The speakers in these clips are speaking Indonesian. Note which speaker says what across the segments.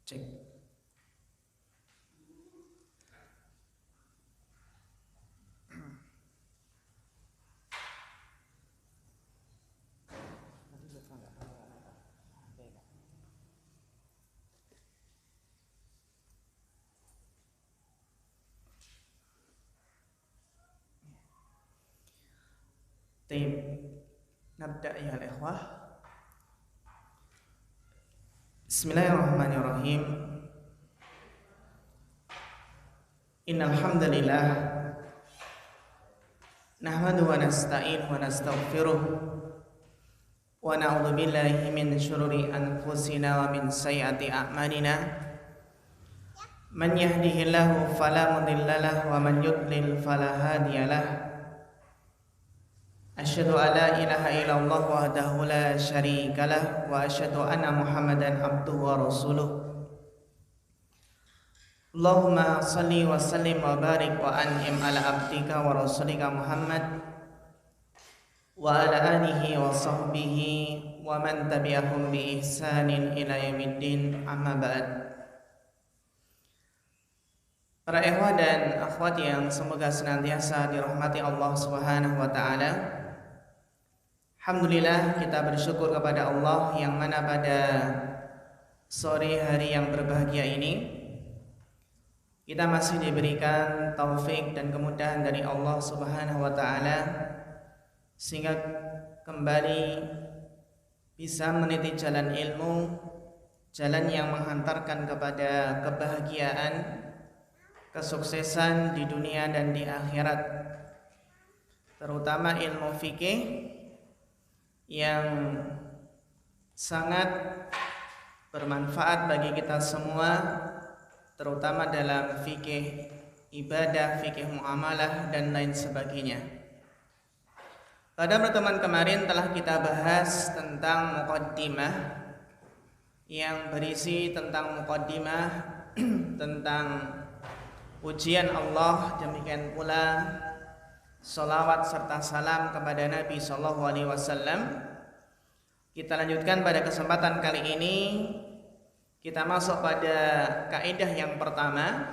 Speaker 1: Cek. طيب نبدأ أيها الإخوة. بسم الله الرحمن الرحيم. إن الحمد لله نحمده ونستعينه ونستغفره ونعوذ بالله من شرور أنفسنا ومن سيئات أعمالنا من يهده الله فلا مضل له ومن يضلل فلا هادي له أشهد أن لا إله إلا الله وحده لا شريك له وأشهد أن محمدا عبده ورسوله اللهم صل وسلم وبارك وأنعم على عبدك ورسولك محمد وعلى آله وصحبه ومن تبعهم بإحسان إلى يوم الدين أما بعد. Para ikhwah dan akhwat yang semoga senantiasa dirahmati Allah Subhanahu wa taala. Alhamdulillah, kita bersyukur kepada Allah yang mana pada sore hari yang berbahagia ini kita masih diberikan taufik dan kemudahan dari Allah Subhanahu wa taala sehingga kembali bisa meniti jalan ilmu, jalan yang menghantarkan kepada kebahagiaan, kesuksesan di dunia dan di akhirat, terutama ilmu fikih yang sangat bermanfaat bagi kita semua, terutama dalam fikih ibadah, fikih muamalah dan lain sebagainya. Pada pertemuan kemarin telah kita bahas tentang muqaddimah yang berisi tentang muqaddimah tentang pujian Allah, demikian pula salawat serta salam kepada Nabi Sallallahu Alaihi Wasallam. Kita lanjutkan pada kesempatan kali ini. Kita masuk pada kaidah yang pertama,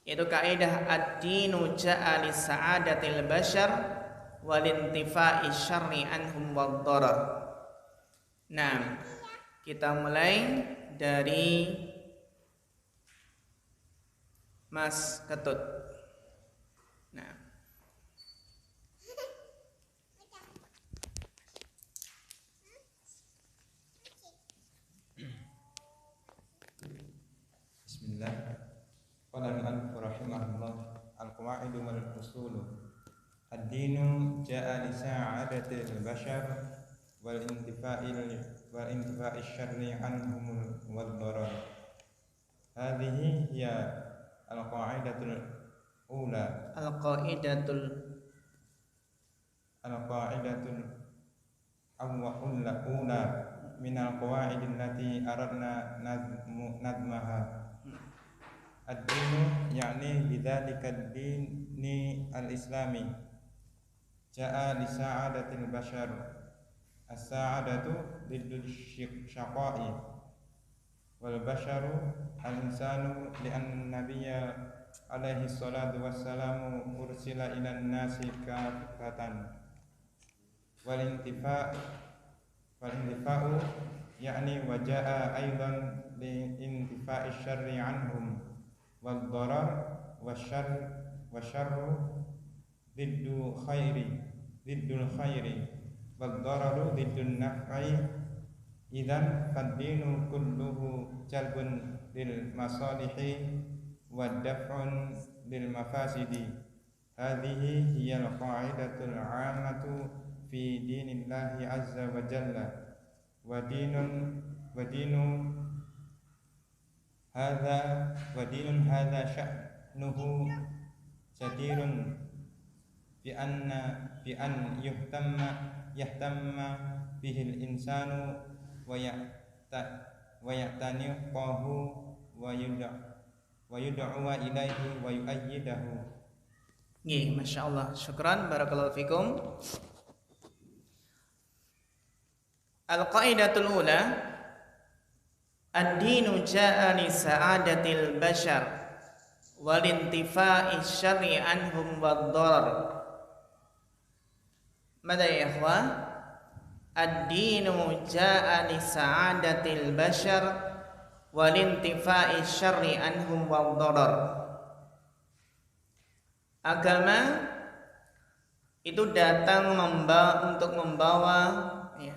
Speaker 1: yaitu kaidah ad-dinu ja'a li sa'adatil bashar wal intifa'i syarri anhum wad darar. Nah, kita mulai dari Mas Ketut. Nah,
Speaker 2: Bismillah. Qala al-mu'allif rahimahullah, al-qawaidu wal usul. Ad-dinu ja'a li sa'adatil bashar wal intifa'i syarri anhum wad darar. Hadhihi hiya al-qaidatul ula.
Speaker 1: Al-qaidatul
Speaker 2: ula min al-qawaid allati aradna nadmaha. Ad-dinu yakni bidzalika ad-dini al-islami ja'a li sa'adatil bashar. As-sa'adatu diddul syaqa'i wal basharu al-insanu li'an nabiyya alaihi salatu wassalamu ursila ila nasi kafatan. Wal intifa'u yakni waja'a aidan li intifa'i syarri anhum wad darar wasyarru diddul khairi wad dararu diddun naf'i. Idzan fad-dinu kulluhu jalbun lil masalihi wa daf'un lil mafasidi. Hadhihi hiya al-qa'idatul 'ammatu fi dinillahi azza wa jalla wa dinun hadha sya'nuhu jadirun bi an yahtamma bihi al-insanu wa ya'taniqahu wa yud'u ilaihi wa yu'ayyidahu.
Speaker 1: Nggih, masyaallah. Syukran, barakallahu fikum. Al-qaidatul ula, ad-dinu ja'a li sa'adatil bashar wal intifa'i syarri anhum wad-darar. Mada ya ikhwah? Ad-dinu ja'a li sa'adatil bashar wal intifa'i syarri anhum wad-darar. Agama itu datang untuk membawa ya,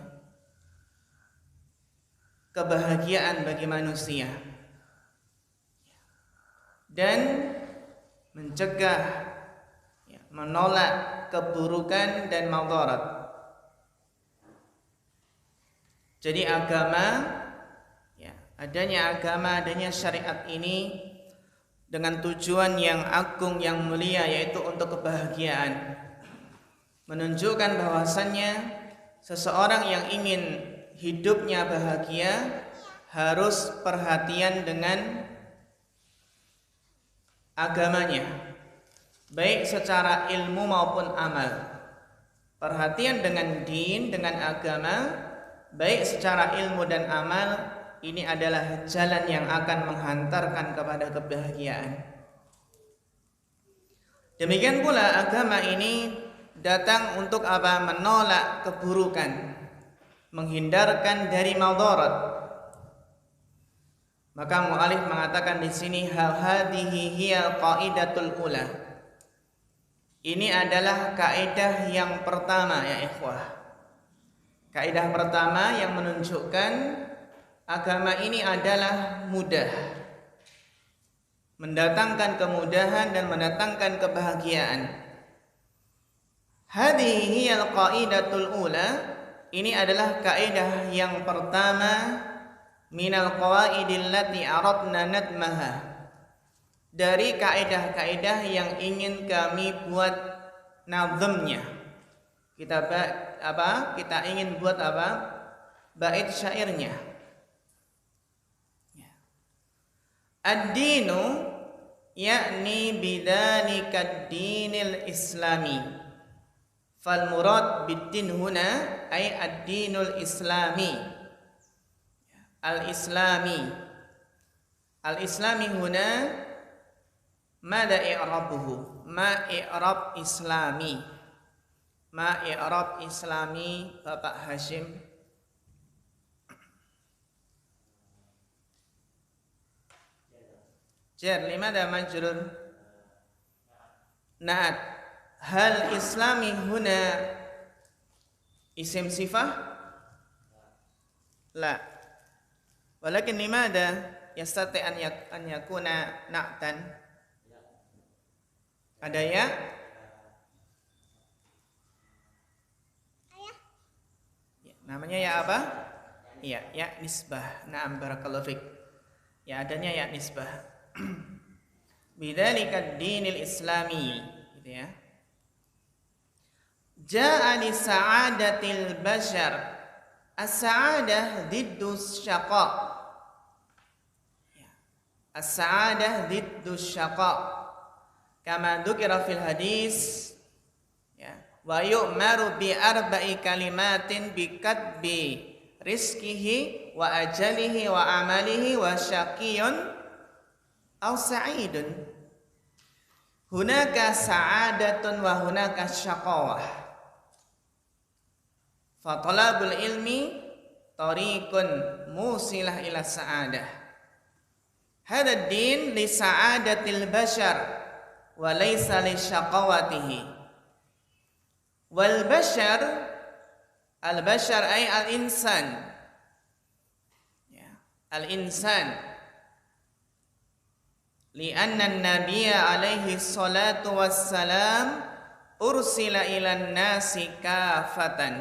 Speaker 1: kebahagiaan bagi manusia dan mencegah ya, menolak keburukan dan madarat. Jadi agama ya, adanya syariat ini dengan tujuan yang agung yang mulia, yaitu untuk kebahagiaan. Menunjukkan bahwasannya seseorang yang ingin hidupnya bahagia harus perhatian dengan agamanya, baik secara ilmu maupun amal. Perhatian dengan din, dengan agama, baik secara ilmu dan amal, ini adalah jalan yang akan menghantarkan kepada kebahagiaan. Demikian pula agama ini datang untuk apa? Menolak keburukan, menghindarkan dari madarat. Maka mu'alif mengatakan di sini hadhihi hiya qaidatul ula. Ini adalah kaidah yang pertama ya ikhwah. Kaidah pertama yang menunjukkan agama ini adalah mudah, mendatangkan kemudahan dan mendatangkan kebahagiaan. Hadhihi hiyal qaidatul ula, ini adalah kaidah yang pertama minal qawaidil lati aradna nadmaha, dari kaidah-kaidah yang ingin kami buat nazmnya. Kita ingin buat apa? Bait syairnya. Ad-dinu yakni bidzalika ad-dinil islami. Fal murad bid-din huna ay ad-dinul islami. Al-islami. Al-islami huna mada i'rabuhu? Ma i'rab islami. Ma i'rab islami Bapak Hashim. Jar limada majrur? Na'at. Hal islami huna isim sifah? La. Walakin limada yastati an yakuna na'tan? Ada ya? Namanya ya apa? Iya, ya nisbah. Na'am barakallahu fik. Ya adanya ya nisbah. Bidzalika ad-dinil islami, gitu ya. Ja'a li sa'adatil bashar. As-sa'adah diddu syaqa. As-sa'adah diddu syaqa. Kama dzukira fil hadis, ya. Wa yu'maru bi arba'i kalimatin bi katbi rizqihi wa ajalihi wa amalihi wa syaqiyun aw sa'idun. Hunaka sa'adatun wa hunaka syaqawah. Fa talabul ilmi tariqun musilah ila sa'adah. Hada din li sa'adatil bashar wa laysa li syaqawatihi. Wal bashar, al bashar ay al insan. Ya, al insan. Li'anna an-nabiyya alaihi salatu wassalam ursila ilan nasi kafatan.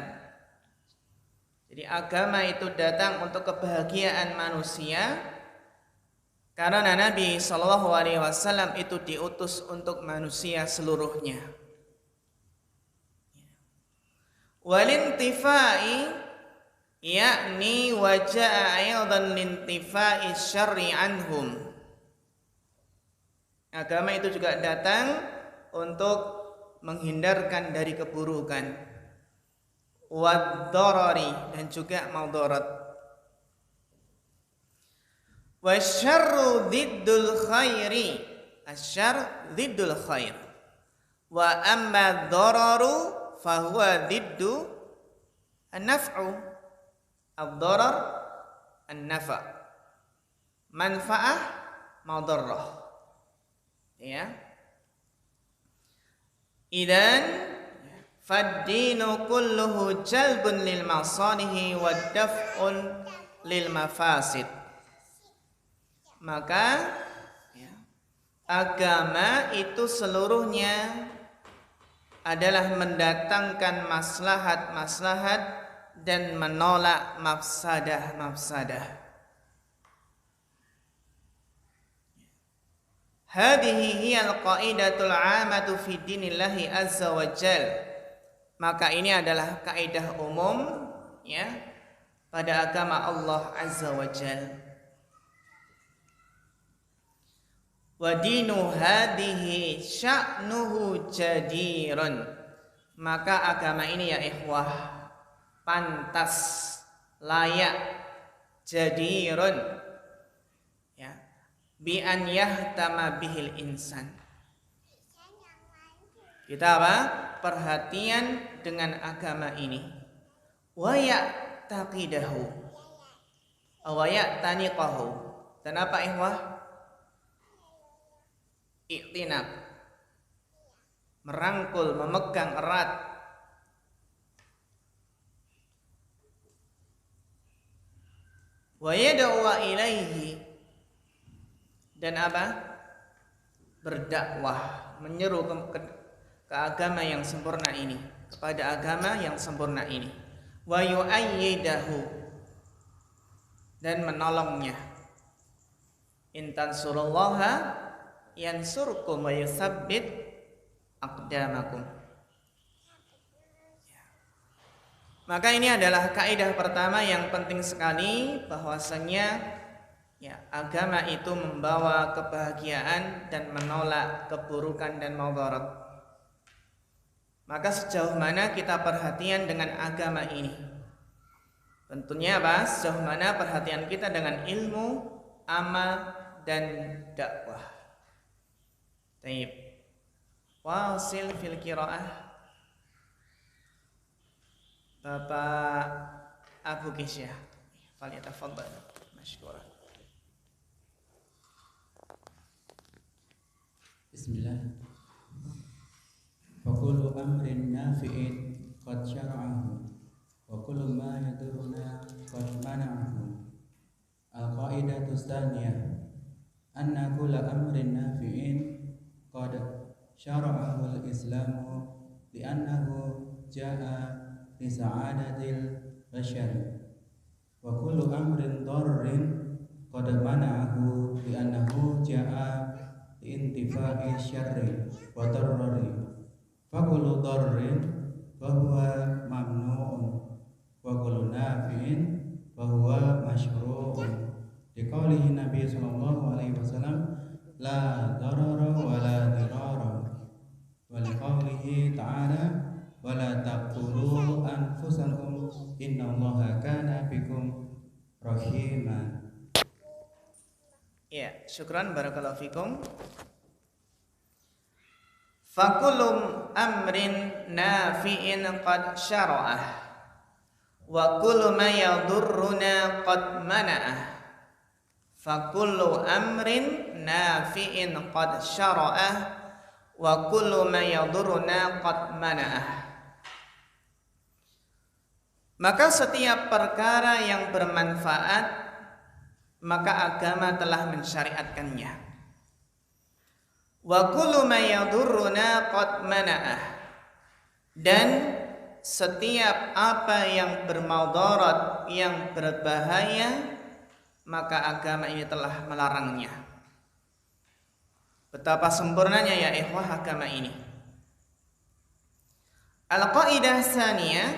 Speaker 1: Jadi agama itu datang untuk kebahagiaan manusia, karena Nabi SAW itu diutus untuk manusia seluruhnya. Walintifai yakni waja'a aydan lintifai syarri anhum. Agama itu juga datang untuk menghindarkan dari keburukan, wad-darari, dan juga madarat. Wasyarru dziddul khairi. Asyarr dziddul khair. Wa amma dhararu fahuwa dziddu an-naf'u. Ad-dharar an-nafa'. Manfa'ah madarrah. Ya. Idan fad-dinu kulluhu jalbun lil masalihi wa daf'un lil mafasid. Maka ya, agama itu seluruhnya adalah mendatangkan maslahat-maslahat dan menolak mafsadah-mafsadah. Hadhihi hiyal qaidatul 'amatu fi dinillahi azza wa jal. Maka ini adalah kaidah umum ya pada agama Allah azza wa jal. Wa dinu hadhihi sya'nuhu jadirun. Maka agama ini ya ikhwah pantas, layak, jadirun ya bi an yahtama bihil insan. Kita apa? Perhatian dengan agama ini. Wa ya'taqidahu wa ya'taniqahu. Dan apa ikhwah? Iktinab, merangkul, memegang erat. Wa yad'u ilaihi, dan apa? Berdakwah, menyeru ke agama yang sempurna ini, kepada agama yang sempurna ini. Wa yu'ayyidahu, dan menolongnya. In tansurullaha yansurkum wa yusabbit aqdamakum. Maka ini adalah kaidah pertama yang penting sekali, bahwasanya ya, agama itu membawa kebahagiaan dan menolak keburukan dan madarat. Maka sejauh mana kita perhatian dengan agama ini? Tentunya apa? Sejauh mana perhatian kita dengan ilmu, amal, dan dakwah. Taib. Wasil fil qiraah. Bapak Abu Kisyah, falyatafaddal mashkura.
Speaker 3: Bismillah. Wa kullu amrin nafi'in qad syara'ahu wa kullu ma yadurruna qad mana'ahu. Al-qaidatu tsaniyah anna kulla amrin nafi'in qad syara'ahu al-islamu li'annahu ja'a li sa'adatil bashar wa kullu amrin darrin qad mana'ahu li'annahu ja'a li intifa'i syarri wa darrari fa kullu darrin fa huwa mamnu'un wa kullu nafi'in fa huwa masyru'un. Liqaulihi Nabi sallallahu alaihi wasallam la darara wa la dirara, wa liqaulihi ta'ala wa la taqtulu anfusakum innallaha kana bikum rahima.
Speaker 1: Ya, syukran barakallahu fikum. Fakulum amrin nafi'in qad syara'ah wa kullu ma yadurruna qad mana'ah. Fakullu amrin nafi'in qad syara'ah wa kullu ma yadurruna qad mana'ah. Maka setiap perkara yang bermanfaat, maka agama telah mensyariatkannya. Wa kullu ma yadurruna qad mana'ah. Dan setiap apa yang bermadarat, yang berbahaya, maka agama ini telah melarangnya. Betapa sempurnanya ya ikhwah agama ini. Al-qaidah tsaniyah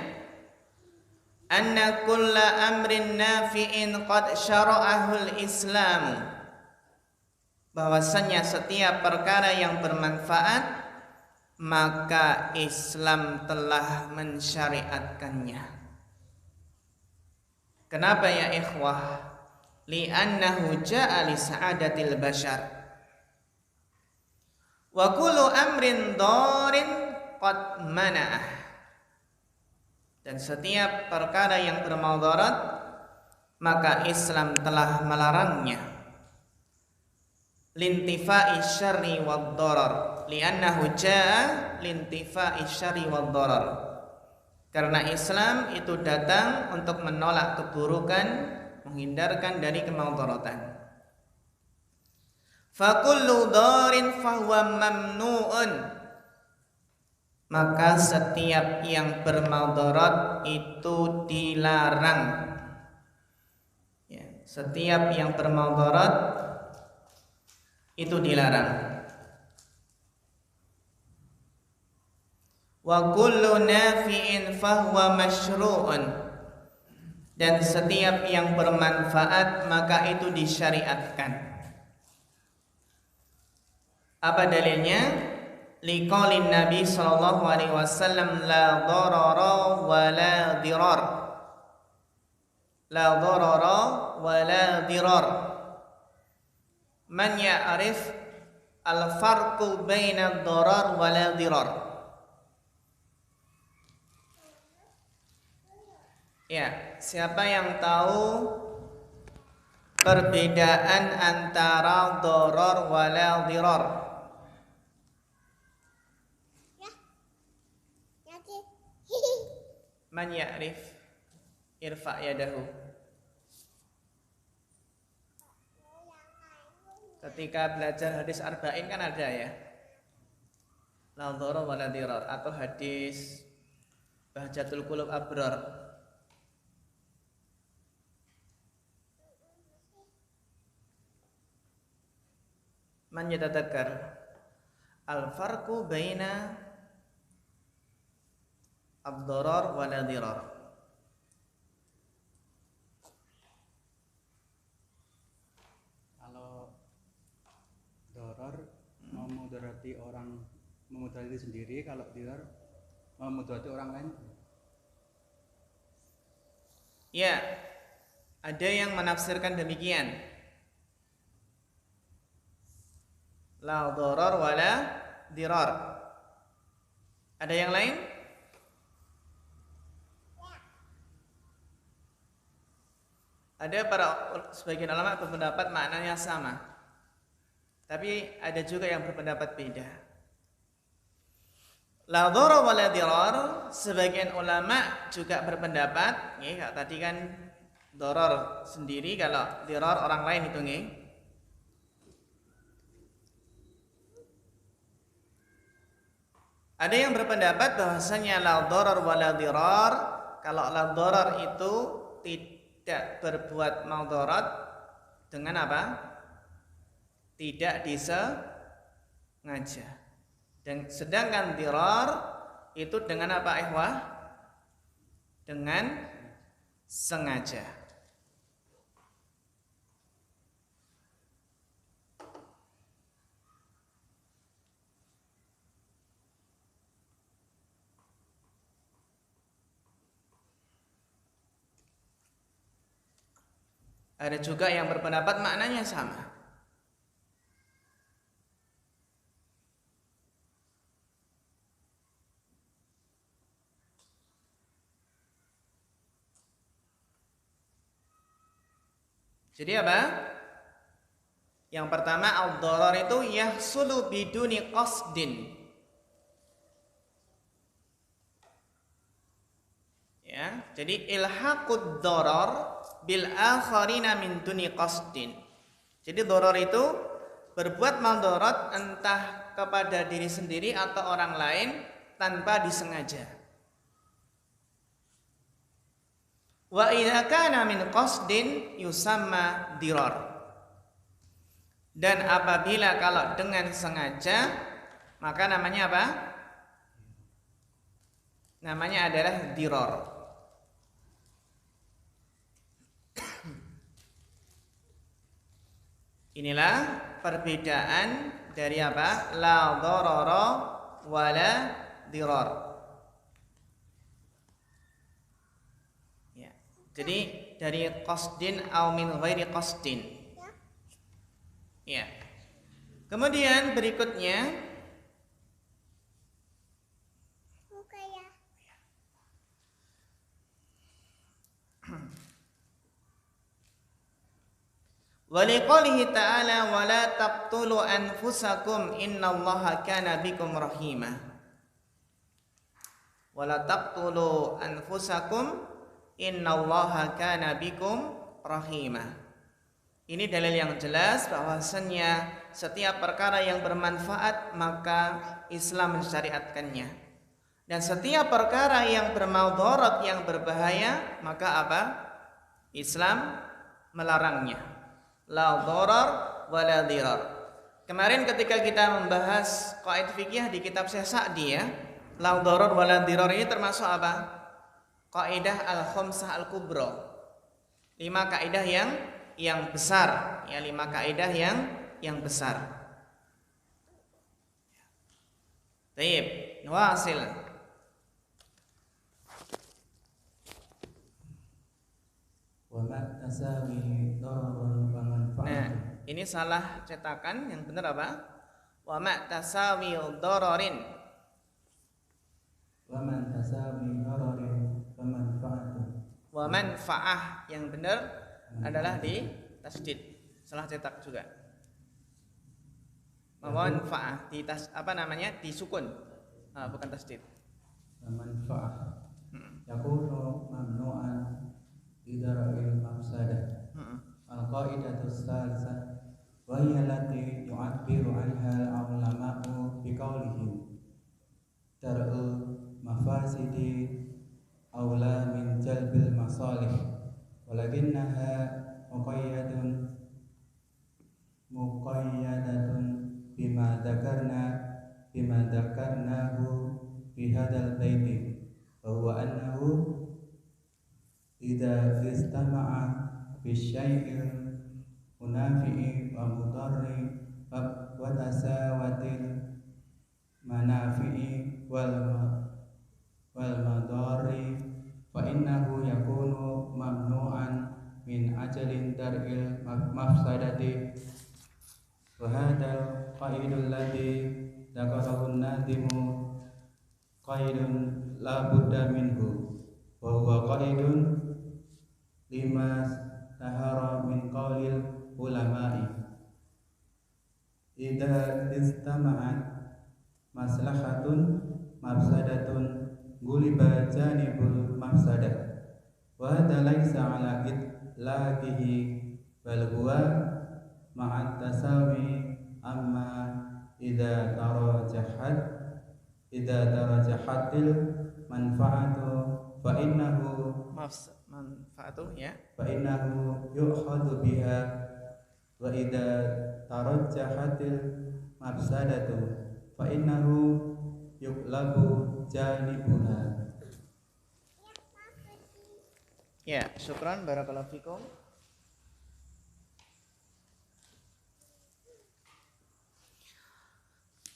Speaker 1: anna kulla amrin nafi'in qad syara'ahu al-islamu. Bahwasanya setiap perkara yang bermanfaat, maka Islam telah mensyariatkannya. Kenapa ya ikhwah? li'annahu ja'a li sa'adatil bashar. Wa kullu amrin dharin qad mana'ah. Dan setiap perkara yang bermadarat maka Islam telah melarangnya. Lintifa'i syarri wad darar, li'annahu ja'a lintifa'i syarri wad darar. Karena Islam itu datang untuk menolak keburukan, menghindarkan dari kemadaratan. Fa kullu dharin fahuwa mamnu'un. Maka setiap yang bermadarat itu dilarang. Ya, setiap yang bermadarat itu dilarang. Wa kullu nafi'in fahuwa masyru'un. Dan setiap yang bermanfaat maka itu disyariatkan. Apa dalilnya? Liqaulin Nabi sallallahu alaihi wasallam la darara wa la dirar. La darara wa la dirar. Man ya'rif al-farqu baina ad-darar wa la dirar. Ya, siapa yang tahu perbedaan antara darar wa la dirar? Man ya'rif, irfa' yadahu. Ketika belajar hadis arba'in kan ada ya, la dharar wa la dirar, atau hadis Bahjatul Qulub Abrar. Man yatadzakkar al-farqu baina ad-darar wa la dirar.
Speaker 3: Kalau darar memudarati orang, memudarati sendiri, kalau dirar memudarati orang lain.
Speaker 1: Ya, ada yang menafsirkan demikian. La darar wa la dirar. Ada yang lain? Ada sebagian ulama berpendapat maknanya sama, tapi ada juga yang berpendapat beda. La dharar wa la dirar, sebagian ulama juga berpendapat, ya, tadi kan dharar sendiri, kalau dirar orang lain itu nggih. Ada yang berpendapat bahwasanya la dharar wa la dirar, kalau la dharar itu tidak berbuat madarat dengan apa? Tidak disengaja. Dan sedangkan dirar itu dengan apa, ikhwah? Dengan sengaja. Ada juga yang berpendapat maknanya sama. Jadi apa? Yang pertama, ad-dharar itu yahsulu biduni qasdin. Ya, jadi ilhaqud dharar bil akharina min duni qasdin. Jadi dharar itu berbuat madarat entah kepada diri sendiri atau orang lain tanpa disengaja. Wa idza kana min qasdin yusamma dirar. Dan apabila kalau dengan sengaja, maka namanya apa? Namanya adalah dirar. Inilah perbedaan dari apa? La dharara wa la dirar. Ya. Jadi dari qasdin au min ghairi qasdin. Ya. Kemudian berikutnya waliqaulihi ta'ala wala taqtulu anfusakum innallaha kana bikum rahima. Wala taqtulu anfusakum innallaha kana bikum rahima. Ini dalil yang jelas bahwasannya setiap perkara yang bermanfaat maka Islam mensyariatkannya. Dan setiap perkara yang bermadarat, yang berbahaya, maka apa? Islam melarangnya. La dharar wa la dirar. Kemarin ketika kita membahas qaid fikih di kitab Syekh Sa'di ya, la dharar wa la dirar ini termasuk apa? Kaidah al-khamsah al-kubra. 5 kaidah yang besar, ya 5 kaidah yang besar. Baik, wasil.
Speaker 3: Wa ma tasawi dararun wa manfaatun.
Speaker 1: Nah, ini salah cetakan, yang benar apa? Wa ma tasawi dararin.
Speaker 3: Wa man tasawi dararin wa manfaatun.
Speaker 1: Wa manfaah, yang benar adalah di tasdid. Salah cetak juga. Manfaah di di sukun. Bukan tasdid.
Speaker 3: Wa manfaah. Yakunu mamnu'an bidara'il mafsadah. Al-qaidatu tsalisah wa hiya allati yu'abbiru 'anha al-ulama'u biqaulihim dar'ul mafasidi aula min jalbil masalih walakinnaha muqayyadatun bima dzakarnahu fi hadzal baiti wa huwa annahu idza istama'a bi syai'in munafi'i wa mudarri wa tasawatil manafi'i wal madari fa innahu yakunu mamnu'an min ajalin dar'il mafsadati wa hadzal qaidul ladzi dzakarahu an-nadimu qaidun la budda minhu wa huwa qaidun lima tahara min qaulil ulama'i idza istama'at maslahatun mafsadatun guliba janibul mafsadah wa hadza laisa ala itlaqihi bal huwa ma'at tasawi amma idza tarajahatil manfaatu fa innahu
Speaker 1: manfaatuh ya.
Speaker 3: Fa innahu yu'khadhu biha wa idza tarajjahatil mafsadatu fa innahu yuqlabu janibuha.
Speaker 1: Ya, syukran barakallahu fikum.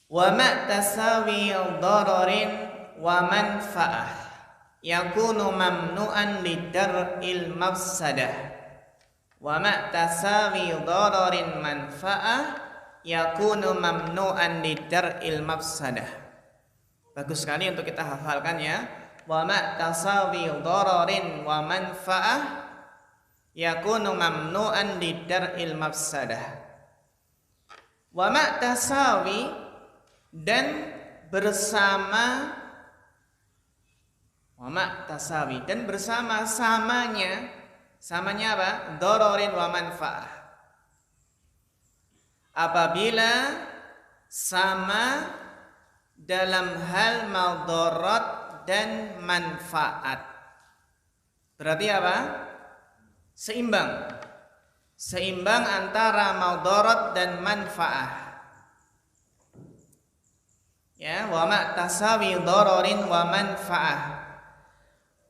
Speaker 1: Wa ma tasawi dararin wa manfaah yakunu mamnu'an lidar'il mafsadah. Wa ma tasawi dararin manfaah yakunu mamnu'an lidar'il mafsadah. Bagus sekali untuk kita hafalkan ya. Wa ma tasawi dararin wa manfaah yakunu mamnu'an lidar'il mafsadah. Wa ma tasawi, dan bersama, wa ma tasawi, dan bersama samanya apa? Dararin wa manfaah. Apabila sama dalam hal madarat dan manfaat, berarti apa? Seimbang antara madarat dan manfaah. Ya, wa ma tasawi dararin wa manfaah,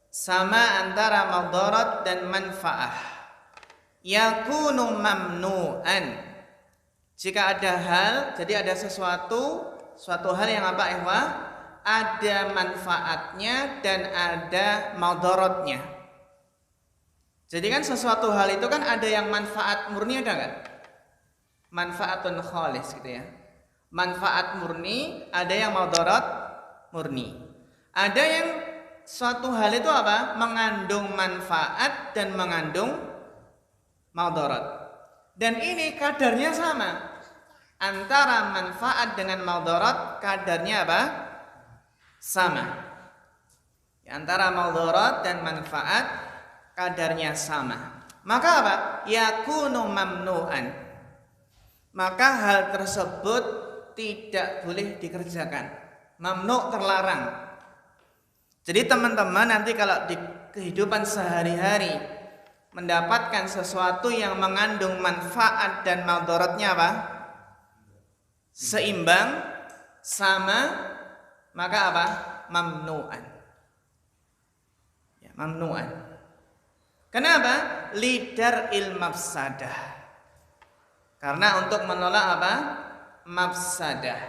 Speaker 1: sama antara madarat dan manfaah. Yakunu mamnu'an, jika ada hal, jadi ada suatu hal yang apa ikhwah? Ada manfaatnya dan ada madaratnya. Jadi kan sesuatu hal itu kan ada yang manfaat murni, ada nggak? Manfaatun khalis gitu ya. Manfaat murni, ada yang madarat murni. Ada yang suatu hal itu apa? Mengandung manfaat dan mengandung madarat. Dan ini kadarnya sama. Antara manfaat dengan madarat kadarnya apa? Sama. Antara madarat dan manfaat kadarnya sama. Maka apa? Yakunu mamnu'an. Maka hal tersebut tidak boleh dikerjakan. Mamnu' terlarang. Jadi teman-teman nanti kalau di kehidupan sehari-hari mendapatkan sesuatu yang mengandung manfaat dan madaratnya apa? Seimbang, sama, maka apa? Mamnu'an. Ya, mamnu'an. Kenapa? Lidar mafsadah. Karena untuk menolak apa? Mafsadah.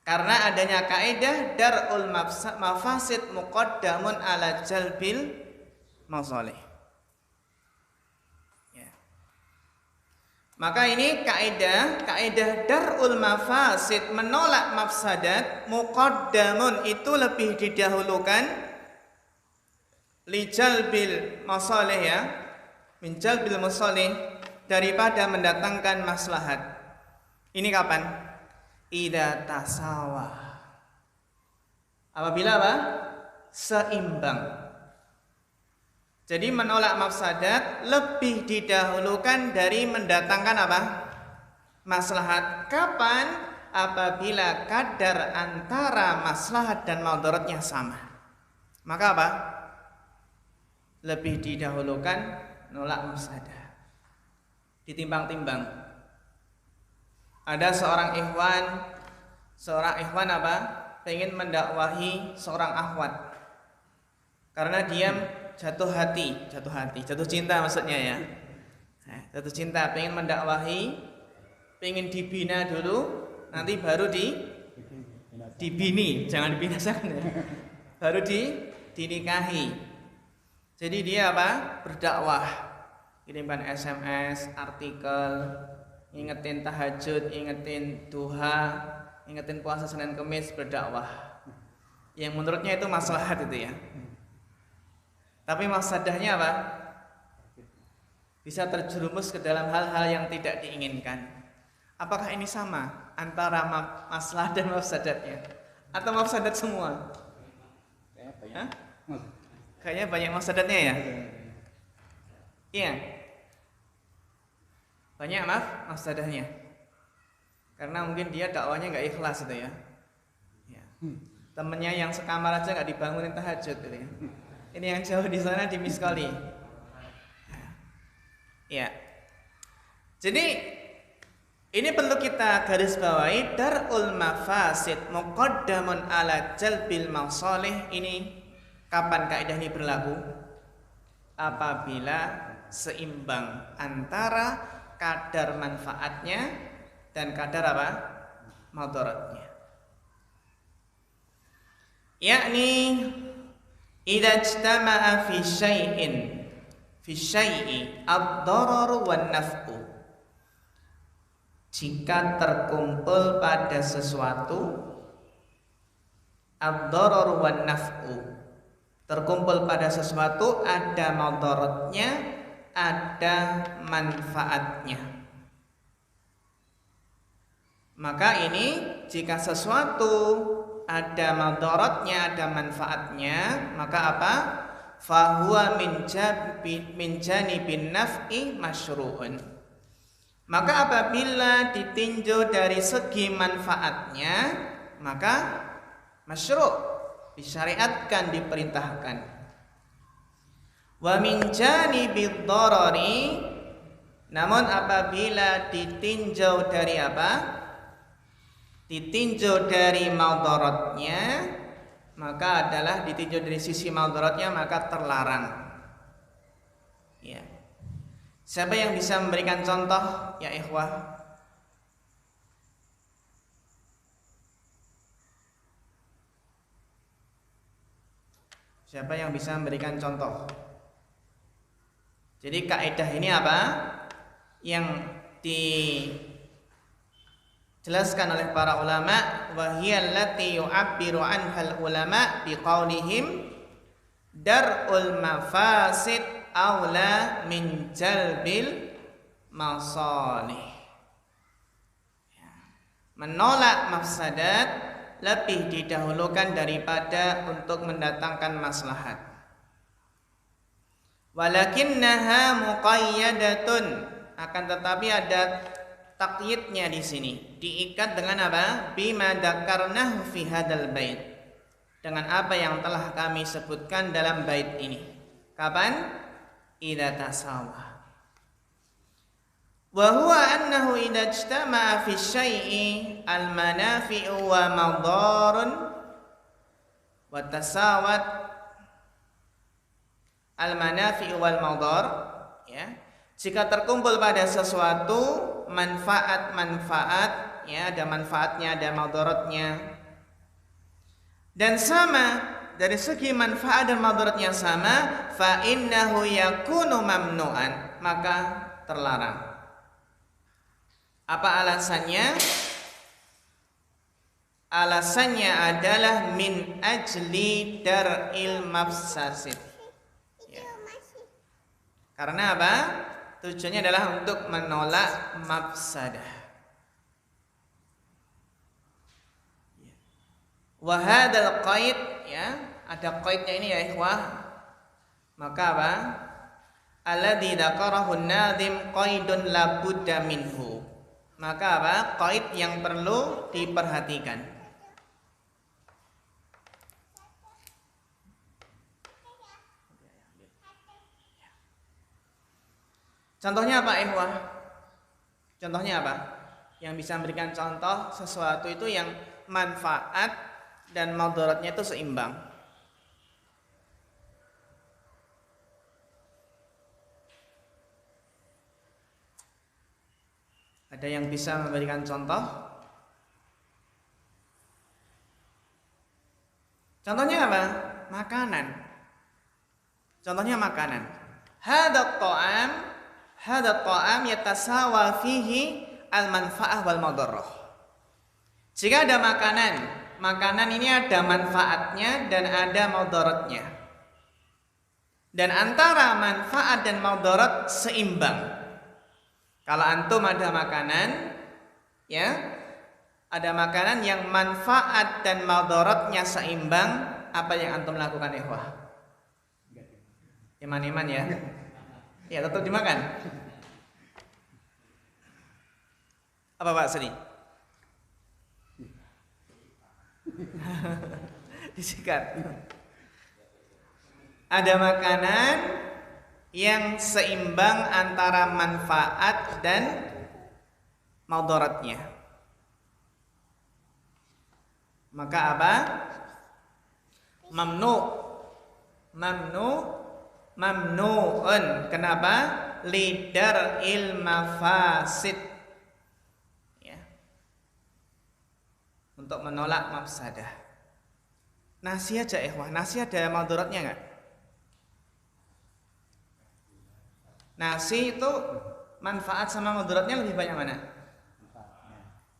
Speaker 1: Karena adanya kaidah darul mafasid muqaddamun ala jalbil masalih. Ya. Maka ini kaidah darul mafasid, menolak mafsadat, muqaddamun itu lebih didahulukan li jalbil masalih ya. Min jalbil masalih, daripada mendatangkan maslahat. Ini kapan? Idza tasawa. Apabila apa? Seimbang. Jadi menolak mafsadat lebih didahulukan dari mendatangkan apa? Maslahat. Kapan? Apabila kadar antara maslahat dan madaratnya sama. Maka apa? Lebih didahulukan menolak mafsadat. Ditimbang-timbang. Ada seorang ikhwan apa? Pengen mendakwahi seorang akhwat. Karena dia jatuh cinta maksudnya ya. Jatuh cinta, pengen mendakwahi, pengen dibina dulu, nanti baru dibini, jangan dibinasakan ya. Baru dinikahi. Jadi dia apa? Berdakwah. Kirimkan SMS, artikel, ingetin tahajud, ingetin duha, ingetin puasa Senin Kemis, berdakwah. Yang menurutnya itu maslahat itu ya. Tapi mafsadahnya apa? Bisa terjerumus ke dalam hal-hal yang tidak diinginkan. Apakah ini sama antara maslahat dan mafsadatnya? Atau mafsadat semua? Kayaknya banyak mafsadatnya ya? Iya. Banyak mafsadahnya. Karena mungkin dia dakwanya nggak ikhlas itu ya. Temennya yang sekamar aja nggak dibangunin tahajud gitu ya. Ini yang jauh di sana di miskoli. Ya. Jadi ini perlu kita garis bawahi, darul mafasid muqaddamun ala jalbil masalih. Ini kapan kaidah ini berlaku? Apabila seimbang antara kadar manfaatnya dan kadar apa? Madaratnya. Yakni idza ijtama'a fi syai'i ad-dararu wan naf'u. Jika terkumpul pada sesuatu ad-dararu wan naf'u, terkumpul pada sesuatu ada madaratnya, ada manfaatnya. Maka ini jika sesuatu ada madaratnya, ada manfaatnya, maka apa? Fahuwa min janibin naf'i masyru'un. Maka apabila ditinjau dari segi manfaatnya, maka masyru', disyariatkan, diperintahkan. Wa min janibid darari, namun apabila ditinjau dari apa? Ditinjau dari madaratnya, maka adalah ditinjau dari sisi madaratnya, maka terlarang. Ya. Siapa yang bisa memberikan contoh ya ikhwah? Siapa yang bisa memberikan contoh? Jadi kaidah ini apa? Yang dijelaskan oleh para ulama, wa hiya allati yu'abbiru anhal ulama biqaulihim dar'ul mafasid aula min jalbil masalih. Menolak mafsadat lebih didahulukan daripada untuk mendatangkan maslahat. Walakinnaha muqayyadatun, akan tetapi ada takyidnya di sini, diikat dengan apa? Bima dzakarnahu fi hadzal bait, dengan apa yang telah kami sebutkan dalam bait ini. Kapan? Idza tasawa. Wa huwa annahu idza ijtama'a fi syai'i al-manafi'u wa madarun wa tasawat al-manafi'u wal madar, ya. Jika terkumpul pada sesuatu manfaat-manfaat, ya, ada manfaatnya, ada madaratnya, dan sama dari segi manfaat dan madaratnya sama, fa innahu yakunu mamnu'an, maka terlarang. Apa alasannya? Alasannya adalah min ajli dar'il mafsasid. Ya. Karena apa? Tujuannya adalah untuk menolak mafsadah. Wa hadzal qaid, ya, ada qaidnya ini ya ikhwah. Maka apa? Alladzi dzakarahu an-nadhim qaidun la budda minhu. Maka apa? Qaid yang perlu diperhatikan. Contohnya apa, ikhwah? Contohnya apa? Yang bisa memberikan contoh sesuatu itu yang manfaat dan madaratnya itu seimbang. Ada yang bisa memberikan contoh? Contohnya apa? Makanan. Contohnya makanan. Hadza ta'am yatasawa fihi al-manfa'ah wal madarrah. Jika ada makanan ini ada manfaatnya dan ada madaratnya. Dan antara manfaat dan madarat seimbang. Kalau antum ada makanan, ya, ada makanan yang manfaat dan madaratnya seimbang, apa yang antum lakukan, ikhwah? Iman-iman ya. Ya, tetap dimakan. Apa Pak Sri? Disikat. Ada makanan yang seimbang antara manfaat dan madaratnya. Maka apa? Mamnu'un. Kenapa? Lidar'il mafasid. Ya. Untuk menolak mafsadah. Nasi aja ikhwah, nasi ada madaratnya enggak? Nasi itu manfaat sama madaratnya lebih banyak mana?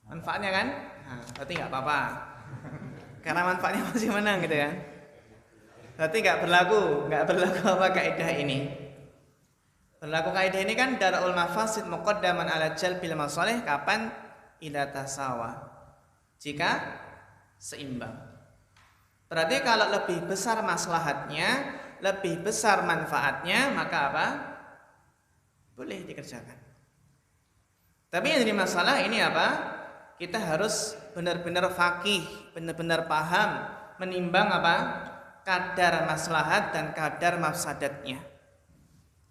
Speaker 1: Manfaatnya kan? Nah, berarti enggak apa-apa. Karena manfaatnya masih menang gitu kan. Berarti enggak berlaku apa kaidah ini. Berlaku kaidah ini kan darul mafasid muqaddaman ala jalbil masalih kapan? Idza tasawa. Jika seimbang. Berarti kalau lebih besar maslahatnya, lebih besar manfaatnya, maka apa? Boleh dikerjakan. Tapi yang jadi masalah ini apa? Kita harus benar-benar faqih, benar-benar paham, menimbang apa? Kadar maslahat dan kadar mafsadatnya.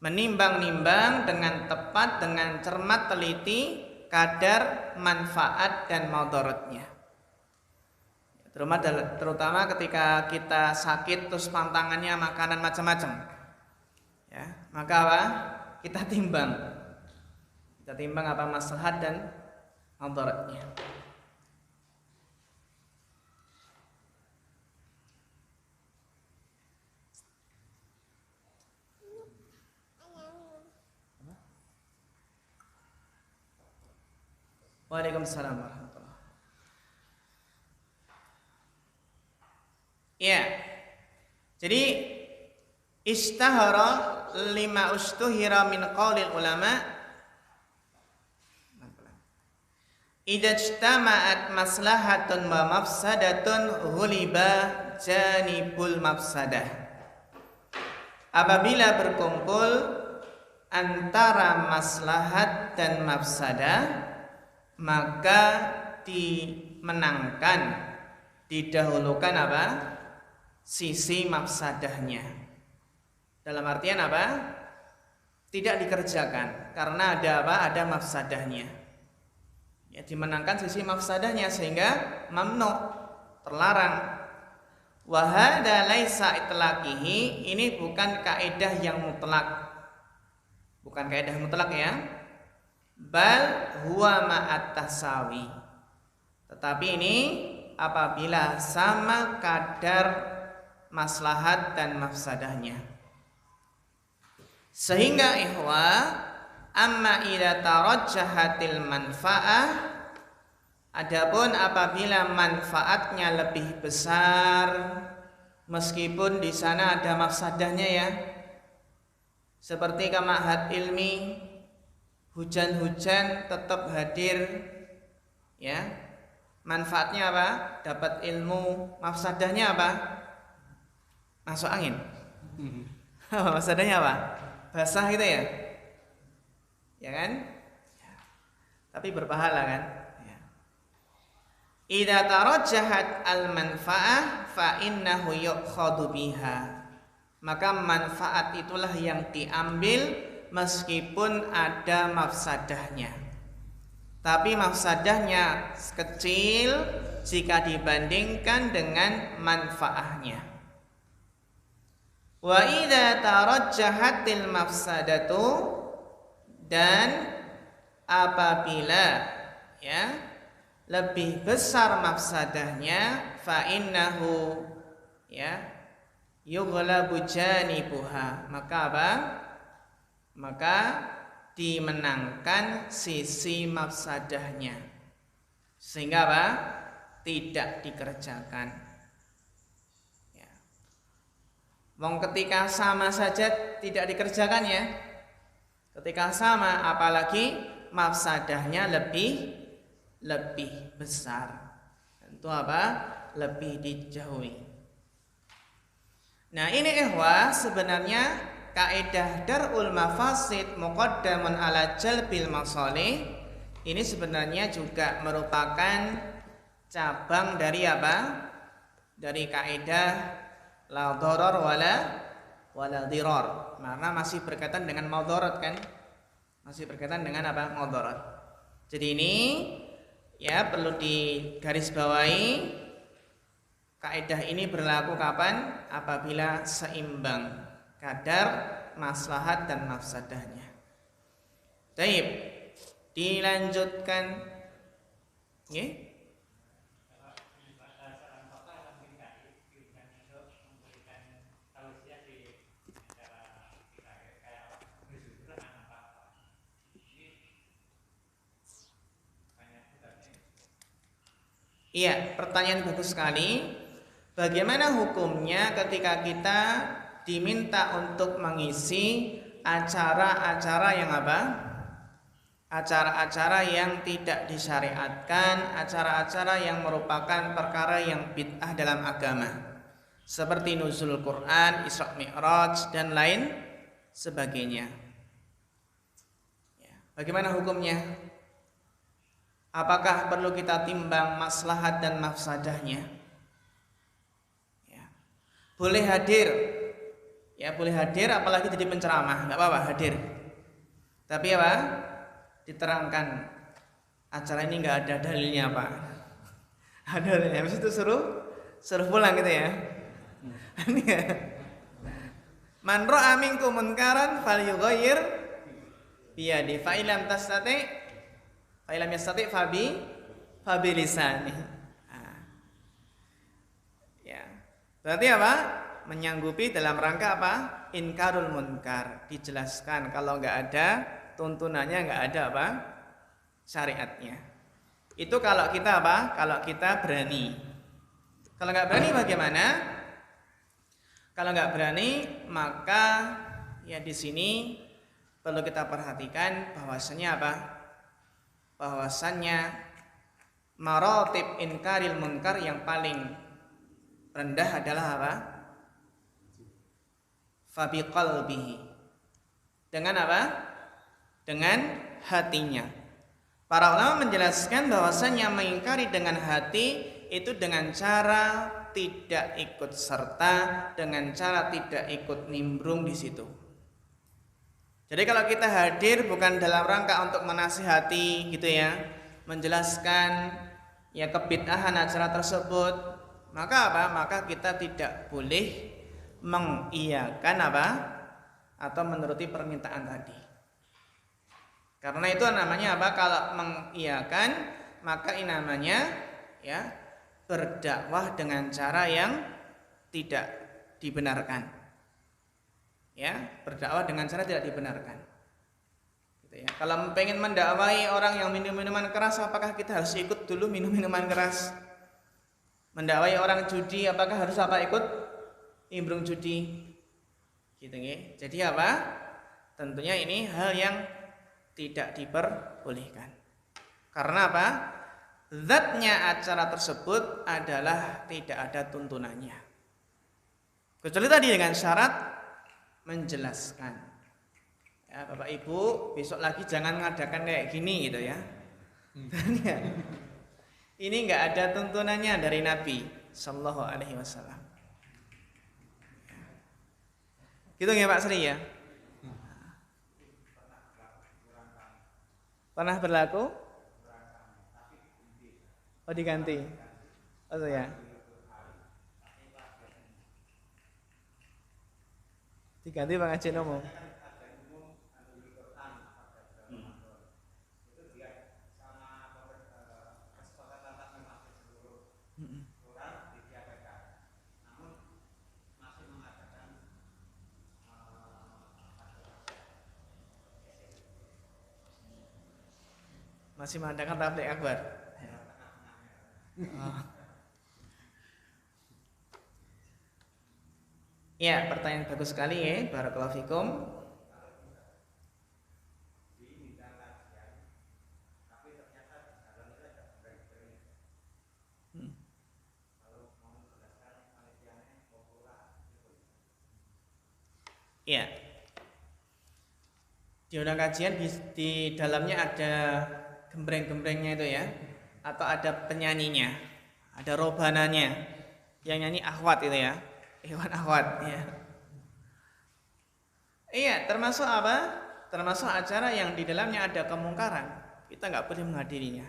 Speaker 1: Menimbang-nimbang dengan tepat, dengan cermat, teliti kadar manfaat dan madaratnya. Terutama ketika kita sakit terus pantangannya makanan macam-macam. Ya, maka apa? Kita timbang apa maslahat dan madaratnya. Waalaikumsalam warahmatullahi. Ya. Jadi istahara lima ustuhira min qaulil ulama idza ijtama'at maslahatun wa mafsadatun ghuliba janibul mafsadah. Apabila berkumpul antara maslahat dan mafsadah, maka dimenangkan, didahulukan apa? Sisi mafsadahnya. Dalam artian apa? Tidak dikerjakan karena ada apa? Ada mafsadahnya. Ya, dimenangkan sisi mafsadahnya sehingga mamnu, terlarang. Wa hadza laisa itlaqihi, ini bukan kaidah yang mutlak. Bukan kaidah mutlak ya. Bal huwa ma'at tasawi. Tetapi ini apabila sama kadar maslahat dan mafsadahnya. Sehingga ihwa amma idza tarajjahatil manfaah, adapun apabila manfaatnya lebih besar meskipun di sana ada mafsadahnya ya. Seperti kamahat ilmi, hujan-hujan tetap hadir ya. Manfaatnya apa? Dapat ilmu. Mafsadahnya apa? Masuk angin. Mafsadahnya apa? Basah gitu ya. Ya kan? Ya. Tapi berpahala kan? Ya. Idza tarajjahat al-manfaah fa innahu yu'khadhu biha. Maka manfaat itulah yang diambil meskipun ada mafsadahnya. Tapi mafsadahnya kecil jika dibandingkan dengan manfaatnya. Wa idza tarajjahatil mafsadatu, dan apabila ya lebih besar mafsadahnya, fa innahu ya yughlabu janibuha, maka apa? Maka dimenangkan sisi mafsadahnya sehingga apa? Tidak dikerjakan. Wong ketika sama saja tidak dikerjakan ya. Ketika sama apalagi mafsadahnya lebih besar. Tentu apa? Lebih dijauhi. Nah, ini ikhwah sebenarnya kaidah darul mafasid muqaddamun ala jalbil masalih ini sebenarnya juga merupakan cabang dari apa? Dari kaidah la dharar wala dhirar. Karena masih berkaitan dengan madharat kan? Masih berkaitan dengan apa? Madharat. Jadi ini ya perlu digarisbawahi. Kaidah ini berlaku kapan? Apabila seimbang kadar maslahat dan mafsadahnya. Baik. Dilanjutkan. Nggih. Iya, pertanyaan bagus sekali. Bagaimana hukumnya ketika kita diminta untuk mengisi acara-acara yang apa? Acara-acara yang tidak disyariatkan, acara-acara yang merupakan perkara yang bid'ah dalam agama. Seperti nuzul Quran, Isra Mi'raj dan lain sebagainya. Bagaimana hukumnya? Apakah perlu kita timbang maslahat dan mafsadahnya? Ya. Boleh hadir, ya boleh hadir, apalagi jadi penceramah, nggak apa-apa hadir. Tapi apa? Diterangkan acara ini nggak ada dalilnya pak. Ada dalilnya, habis itu suruh pulang gitu ya. Man ra'a minkum munkaran falyughayyir biyadi fa illam tastati Fa'ilam yastati fabi lisani. Ya. Berarti apa? Menyanggupi dalam rangka apa? Inkarul munkar. Dijelaskan kalau enggak ada tuntunannya, enggak ada apa? Syariatnya. Itu kalau kita apa? Kalau kita berani. Kalau nggak berani bagaimana? Kalau nggak berani, maka ya di sini perlu kita perhatikan bahwasannya apa? Bahwasannya maratib inkaril munkar yang paling rendah adalah apa? Fabiqalbihi. Dengan apa? Dengan hatinya. Para ulama menjelaskan bahwasannya mengingkari dengan hati itu dengan cara tidak ikut serta, dengan cara tidak ikut nimbrung di situ. Jadi kalau kita hadir bukan dalam rangka untuk menasihati gitu ya, menjelaskan ya kebid'ahan acara tersebut, maka apa? Maka kita tidak boleh mengiyakan apa? Atau menuruti permintaan tadi. Karena itu namanya apa? Kalau mengiyakan maka ini namanya ya berdakwah dengan cara yang tidak dibenarkan. Ya, berdakwah dengan cara tidak dibenarkan. Gitu ya. Kalau pengen mendakwai orang yang minum minuman keras, apakah kita harus ikut dulu minum minuman keras? Mendakwai orang judi, apakah harus apa ikut nimbrung judi? Gitu ya. Jadi apa? Tentunya ini hal yang tidak diperbolehkan. Karena apa? Zatnya acara tersebut adalah tidak ada tuntunannya. Kecuali tadi dengan syarat menjelaskan. Ya, Bapak Ibu, besok lagi jangan ngadakan kayak gini gitu ya. Ini enggak ada tuntunannya dari Nabi sallallahu alaihi wasallam. Gitu ya Pak Sri ya? Pernah berlaku? Oh diganti. Oh ya. Diganti pengajian umum. Masih mengadakan tabligh akbar. Ya, pertanyaan bagus sekali ya, barakallahu fikum. Ya. Di undang kajian di dalamnya ada gembreng-gembrengnya itu ya, atau ada penyanyinya, ada robananya, yang nyanyi akhwat itu ya, Ikhwan akhwat ya. Iya, termasuk apa? Termasuk acara yang di dalamnya ada kemungkaran, kita nggak boleh menghadirinya.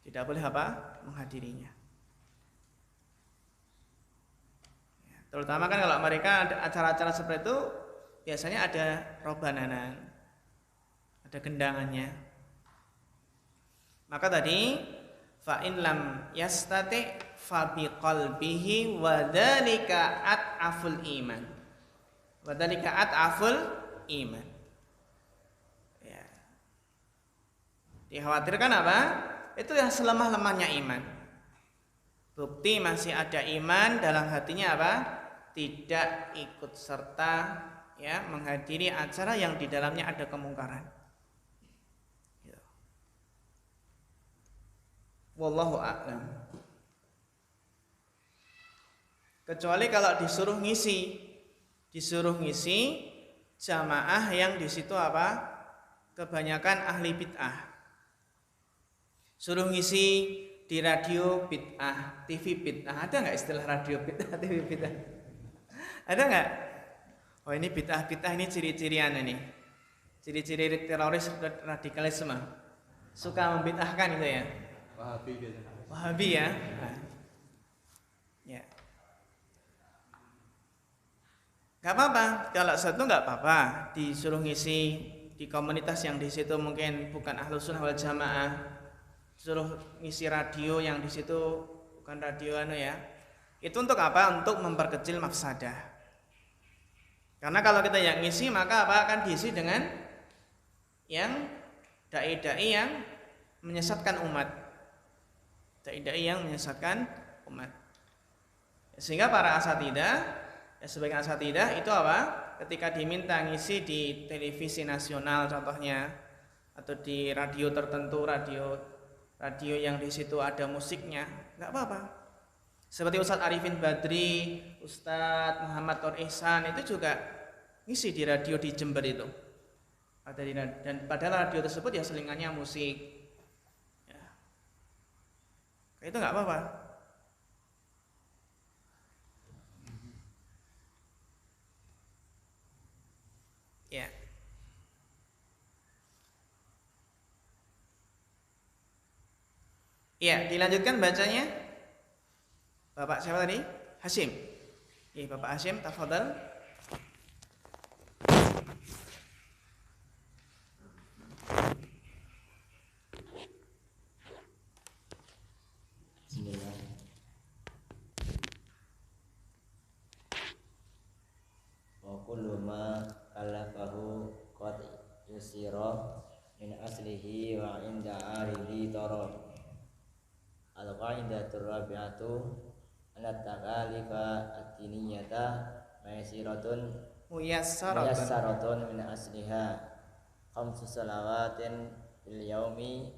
Speaker 1: Tidak boleh apa? Menghadirinya. Ya, terutama kan kalau mereka ada acara-acara seperti itu, biasanya ada robananan, ada gendangannya. Maka tadi fa in lam yastati fa biqalbihi wa dzalika at'aful iman. Wa dzalika at'aful iman. Ya. Dikhawatirkan apa? Itu yang selemah-lemahnya iman. Bukti masih ada iman dalam hatinya apa? Tidak ikut serta ya menghadiri acara yang di dalamnya ada kemungkaran. Wallahu a'lam. Kecuali kalau disuruh ngisi jamaah yang di situ apa? Kebanyakan ahli bid'ah. Suruh ngisi di radio bid'ah, TV bid'ah. Ada nggak istilah radio bid'ah, TV bid'ah? Ada nggak? Oh ini bid'ah ini ciri-cirian ini. Ciri-ciri teroris radikalisme. Suka membid'ahkan itu ya.
Speaker 3: Wahabi biasanya.
Speaker 1: Wahabi ya. Nah. Ya. Gak apa-apa, kalau satu gak apa-apa disuruh ngisi di komunitas yang di situ mungkin bukan Ahlus Sunnah wal Jamaah, suruh ngisi radio yang di situ bukan radio ya. Itu untuk apa? Untuk memperkecil mafsadah. Karena kalau kita yang ngisi maka apa akan diisi dengan yang dai-dai yang menyesatkan umat. Dai-dai yang menyesatkan umat. Sehingga para asatidah, sebagian asatidah itu apa? Ketika diminta ngisi di televisi nasional contohnya, atau di radio tertentu, radio yang di situ ada musiknya, nggak apa-apa. Seperti Ustadz Arifin Badri, Ustadz Muhammad Nur Ihsan itu juga ngisi di radio di Jember itu. Dan padahal radio tersebut ya selingannya musik. Ya. Itu nggak apa-apa. Ya. Ya, dilanjutkan bacanya. Bapak siapa tadi? Hasyim. Iya, Bapak Hasyim, tafadhal.
Speaker 4: Bismillah. Wa kullu ma kalafahu qad yusira min aslihi wa inda aridi tara. Al-qaidatur rabi'atu anna takalifa ad-diniyata muyassaratun min asliha khamsu salawatin fil yaumi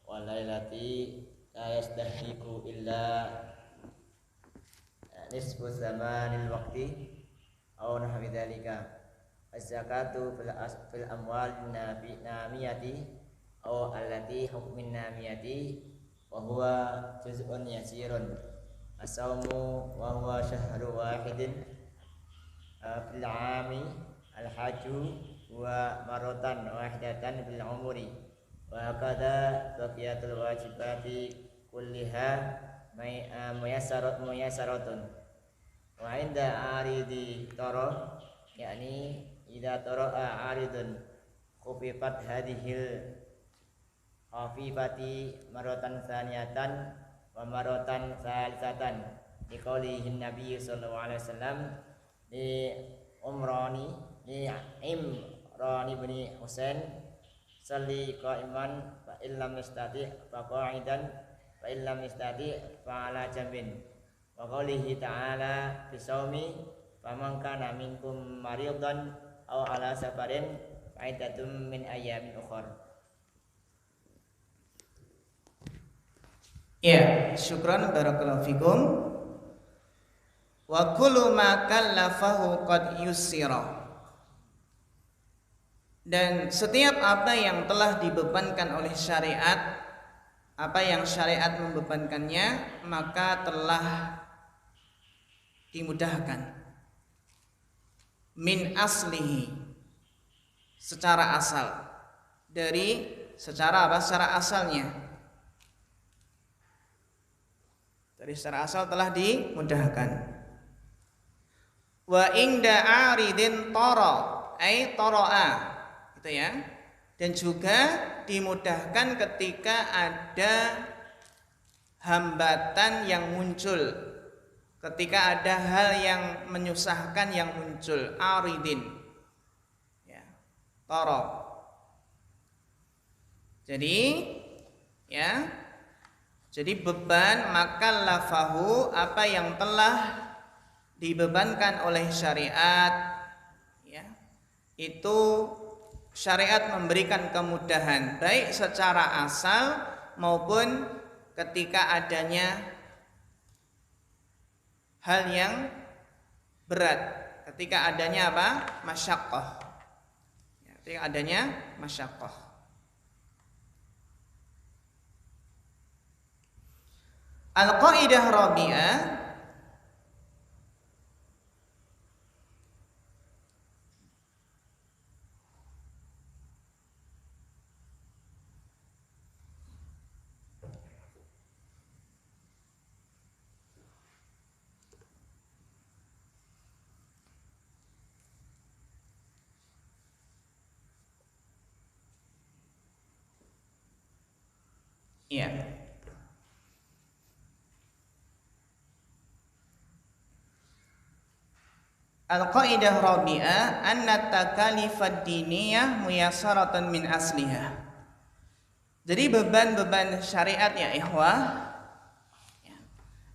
Speaker 4: wa lailati la yastahdiku illa nisfu zamanil waqti aw nahwi dzalika. Az-zakatu fil amwal namiyati aw allati hukmin namiyati wa huwa juz'un yasirun. As-sawmu wa huwa syahru wahidin fil 'ami. Al-hajju wa maratan wahidatan fil umri. Wa hakadha baqiyatul wajibati kulliha muyassaratun. Wa inda aridi tara, yakni idza tara'a aridun khufifat hadhil khafifati maratan tsaniyatan wa maratan salisatan liqaulihin nabiy sallallahu alaihi wasallam li Imran bin Husain salli qa'iman fa illam yastati fa qa'idan fa illam yastati fa ala jambin. Wa qaulihi ta'ala fi shaumi faman kana minkum maridan aw ala safarin fa iddatum min ayyamin ukhra.
Speaker 1: Ya, syukran barakallahu fikum. Wa kullu ma kallafahu qad yussira. Dan setiap apa yang telah dibebankan oleh syariat, apa yang syariat membebankannya, maka telah dimudahkan. Min aslihi, secara asal. Dari secara apa? Secara asalnya. Dari secara asal telah dimudahkan. Wa inda aridin tara, ay tara'a, gitu ya. Dan juga dimudahkan ketika ada hambatan yang muncul, ketika ada hal yang menyusahkan yang muncul, aridin, ya, tara. Jadi beban maka lafahu, apa yang telah dibebankan oleh syariat, ya, itu syariat memberikan kemudahan baik secara asal maupun ketika adanya hal yang berat, ketika adanya apa? Masyaqqah. Ya, ketika adanya masyaqqah. Al-qaidah rabi'ah, ya. Al-qaidah rabi'ah anna takalifad diniyah muyassaratan min asliha. Jadi beban-beban syariat ya ikhwah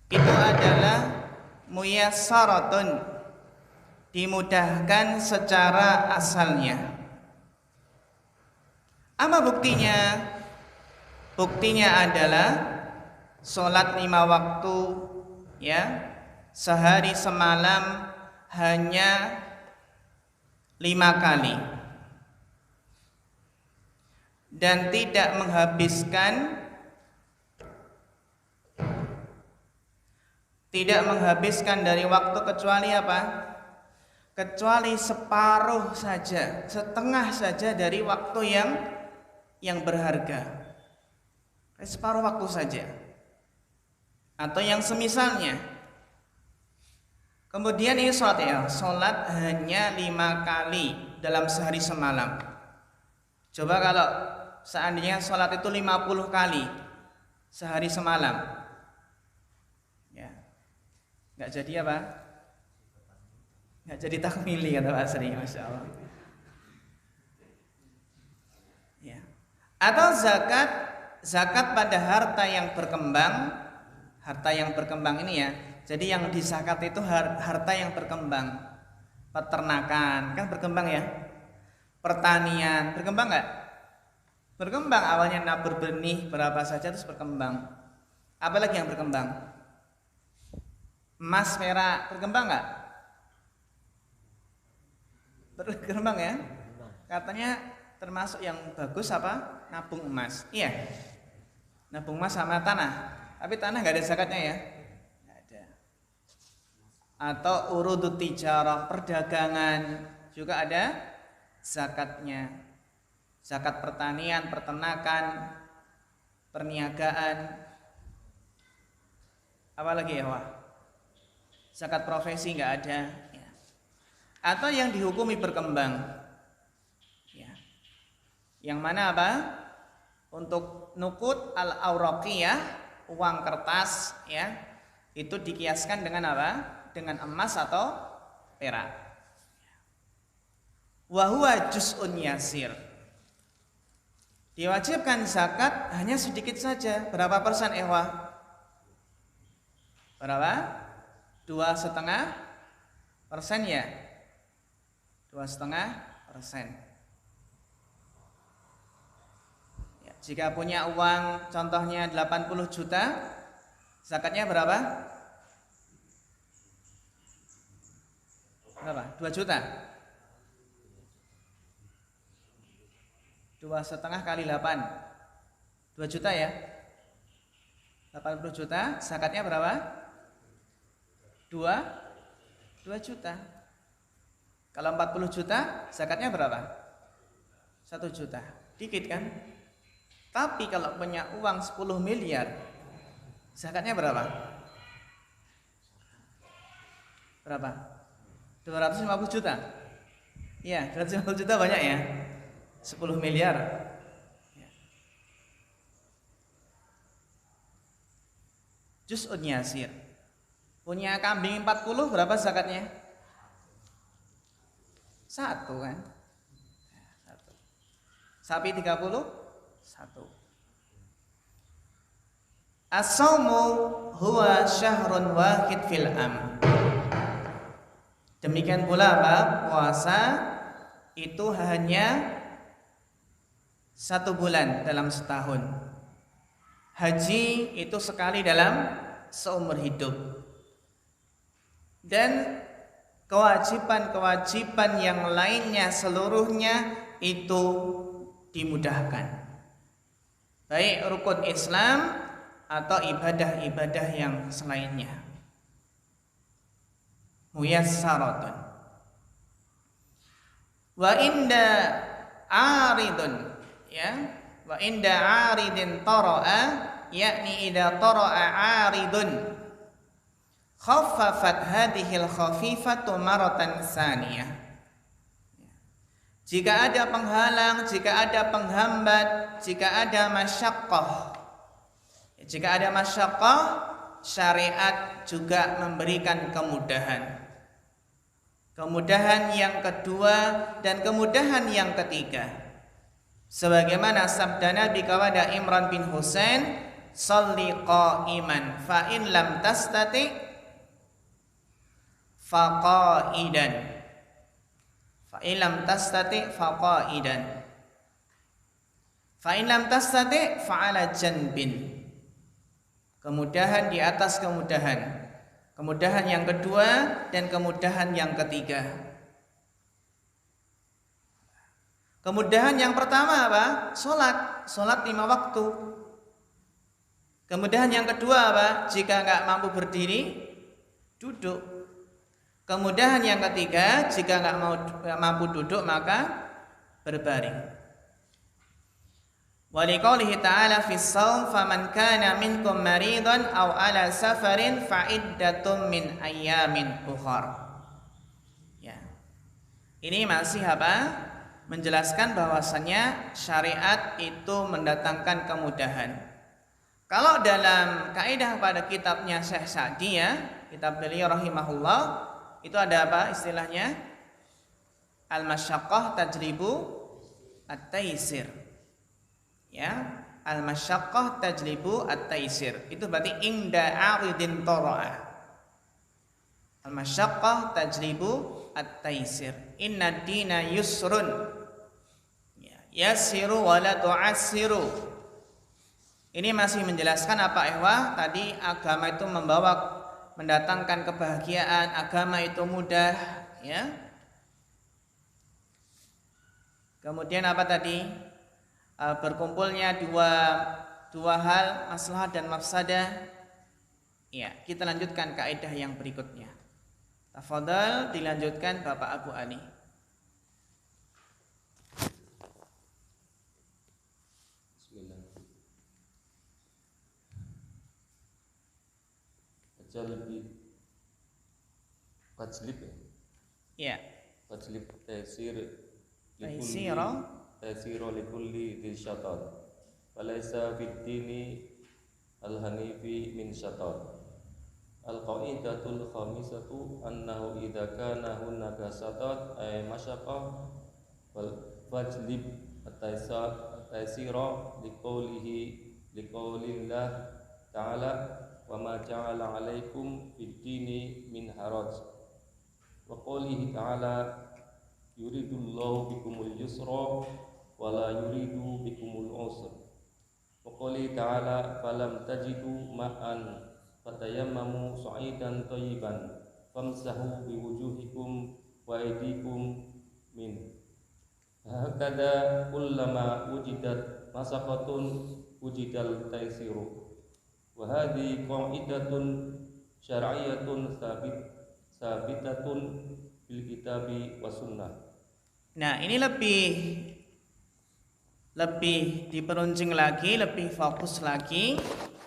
Speaker 1: itu adalah muyassaratun, dimudahkan secara asalnya. Apa buktinya? Buktinya adalah sholat 5 waktu ya, sehari semalam hanya 5 kali, dan tidak menghabiskan dari waktu kecuali apa? Kecuali separuh saja, setengah saja dari waktu yang berharga. Separuh waktu saja. Atau yang semisalnya. Kemudian ini sholat ya, sholat hanya 5 kali dalam sehari semalam. Coba kalau seandainya sholat itu 50 kali sehari semalam, ya, nggak jadi apa? Nggak jadi takmili kata Pak Sri, masya Allah. Ya. Atau zakat pada harta yang berkembang ini ya. Jadi yang dizakat itu harta yang berkembang, peternakan kan berkembang ya, pertanian berkembang nggak? Berkembang, awalnya nabur benih berapa saja terus berkembang. Apalagi yang berkembang? Emas, perak berkembang nggak? Berkembang ya. Katanya termasuk yang bagus apa? Nabung emas. Iya. Nabung emas sama tanah. Tapi tanah nggak ada zakatnya ya. Nggak ada. Atau urudut tijarah, perdagangan juga ada zakatnya. Zakat pertanian, peternakan, perniagaan. Apalagi ya, Wah? Zakat profesi nggak ada. Ya. Atau yang dihukumi berkembang. Ya. Yang mana apa? Untuk nukut al-awraqiyah, uang kertas, ya, itu dikiaskan dengan apa? Dengan emas atau perak. Wa huwa juz'un yasir. Diwajibkan zakat hanya sedikit saja. Berapa persen Ewa? Berapa? 2,5% ya? 2,5%. Ya, jika punya uang contohnya 80 juta, zakatnya berapa? Berapa? 2 juta? 2,5 kali 8, 2 juta ya. 80 juta, zakatnya berapa? 2 juta. Kalau 40 juta, zakatnya berapa? 1 juta. Dikit kan? Tapi kalau punya uang 10 miliar, zakatnya berapa? Berapa? 250 juta. Iya, 250 juta banyak ya. 10 miliar. Juz'un yasir. Punya kambing 40 berapa zakatnya? 1 kan? 1. Sapi 30? 1. As-saumu huwa syahrun wahid fil am. Demikian pula apa? Puasa itu hanya 1 bulan dalam setahun. Haji itu sekali dalam seumur hidup. Dan kewajiban-kewajiban yang lainnya seluruhnya itu dimudahkan. Baik rukun Islam atau ibadah-ibadah yang selainnya. Muyassaratun. Wa inda aridun, ya, wa inda aridin tara'a, yakni idza tara'a aridun khaffafat hadhil khafifatu maratan tsaniyah. Jika ada penghalang, jika ada penghambat, jika ada masyaqqah. Jika ada masyaqqah, syariat juga memberikan kemudahan. Kemudahan yang kedua dan kemudahan yang ketiga. sebagaimana sabda Nabi kepada Imran bin Husain, sholli qa'iman fa in lam tastati fa qa'idan, fa in lam tastati fa qa'idan, fa in lam tastati fa ala janbin. Kemudahan di atas kemudahan, kemudahan yang kedua dan kemudahan yang ketiga. Kemudahan yang pertama apa? Sholat 5 waktu. Kemudahan yang kedua apa? Jika nggak mampu berdiri, duduk. Kemudahan yang ketiga, jika nggak mampu duduk maka berbaring. Wa liqaulihi ta'ala fi shaum faman kana minkum maridan aw ala safarin fa iddatun min ayyamin ukhar. Ya. Ini masih apa? Menjelaskan bahwasannya syariat itu mendatangkan kemudahan. Kalau dalam kaidah pada kitabnya Syekh Sa'di ya, kitab beliau rahimahullah, itu ada apa istilahnya? Al-masyaqqah tajlibu at-taisir. Ya, al-masyaqqah tajlibu at-taisir. Itu berarti inda aridin tara'a. Al-masyaqqah tajlibu at-taisir. Inna dina yusrun. Ya, yasiru wa la tu'assiru. Ini masih menjelaskan apa ihwa? Tadi agama itu mendatangkan kebahagiaan, agama itu mudah, ya. Kemudian apa tadi? Berkumpulnya dua hal, maslahat dan mafsadah. Ya, kita lanjutkan kaidah yang berikutnya. Tafadhal dilanjutkan Bapak Abu Ali.
Speaker 5: Bismillah. Tajlib.
Speaker 1: Ya.
Speaker 5: Tajlib taysir likulli dhi syatat. Falaysa fid dini al-hanifi min syatat. Al-qa'idatul khamisatu annahu idza kana hunaka syatat ay masyaqqah fajlib at-taysira liqaulillah ta'ala wa ma ja'ala 'alaikum fid dini min haraj. Wa qoulihi ta'ala yuridullahu bikumul yusra wa la yuridu bikumul usra. Wa qoulihi ta'ala falam tajidu ma'an fatayammamu sa'idan thayyiban famsahu biwujuhikum wa aydikum min. Hakada kullama wujidat masaqatun wujidal taysiru. Wa hadhi qa'idatun syar'iyyatun sabitatun bil kitabi was sunnah.
Speaker 1: Nah, ini lebih diperuncing lagi, lebih fokus lagi,